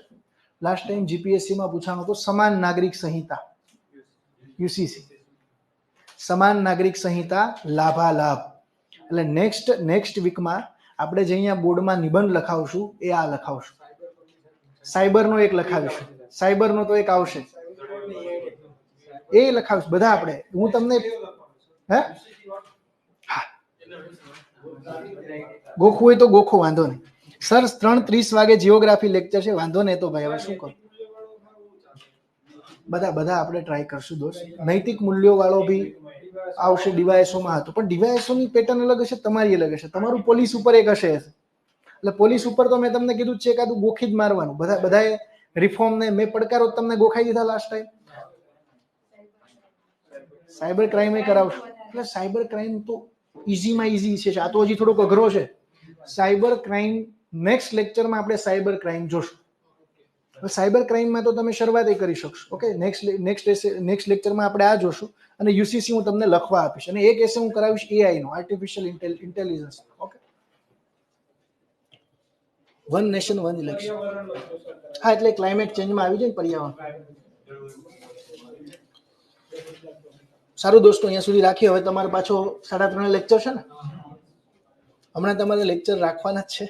લાસ્ટ ટાઈમ જીપીએસસીમાં પૂછાણો તો સમાન નાગરિક સંહિતા, યુસીસી, સમાન નાગરિક સંહિતા લાભાલાભ. એટલે નેક્સ્ટ વીકમાં આપણે જે અહીંયા બોર્ડમાં નિબંધ લખાવશું એ આ લખાવશું. સાયબરનો એક લખાવીશું, સાયબરનો તો એક આવશે, એ લખાવીશું બધા આપણે. હું તમને હે ગોખવું હોય તો ગોખો, વાંધો નહીં. સર 3:30 વાગે જીઓગ્રાફી લેક્ચર છે, વાંધો નહીં. તો ભાઈ હવે શું કરું, બધા આપણે ટ્રાય કરશું દોસ્ત. નૈતિક મૂલ્યો વાળો બી આવશે, ડીવાયએસઓમાં હતો, પણ ડીવાયએસઓની પેટર્ન અલગ હશે, તમારી અલગ હશે. તમારું પોલીસ ઉપર એક હશે, એટલે પોલીસ ઉપર તો મેં તમને કીધું જ છે એકાદું ગોખી જ મારવાનું. બધાએ રિફોર્મને મેં પડકારો તમને ગોખાઈ દીધા લાસ્ટ ટાઈમ. સાયબર ક્રાઇમ એ કરાવશું. એટલે સાયબર ક્રાઇમ તો ઇઝીમાં ઇઝી છે, આ તો હજી થોડોક અઘરો છે. સાયબર ક્રાઇમ નેક્સ્ટ લેક્ચરમાં આપણે સાયબર ક્રાઇમ જોશું. સાયબર ક્રાઇમમાં તો તમે શરૂઆત કરી શકશો. ઓકે, નેક્સ્ટ લેક્ચરમાં આપણે આ જોશું. અને યુસીસી હું તમને લખવા આપીશ, અને એક એસે હું કરાવીશ એઆઈ નો, artificial intelligence. Okay, one nation one election. હા, એટલે ક્લાઇમેટ ચેન્જમાં આવી જાય પર્યાવરણ. સારું દોસ્તો, અહીંયા સુધી રાખીએ. હવે તમારે પાછો 3:30 લેક્ચર છે ને, હમણાં તમારે લેક્ચર રાખવાના જ છે.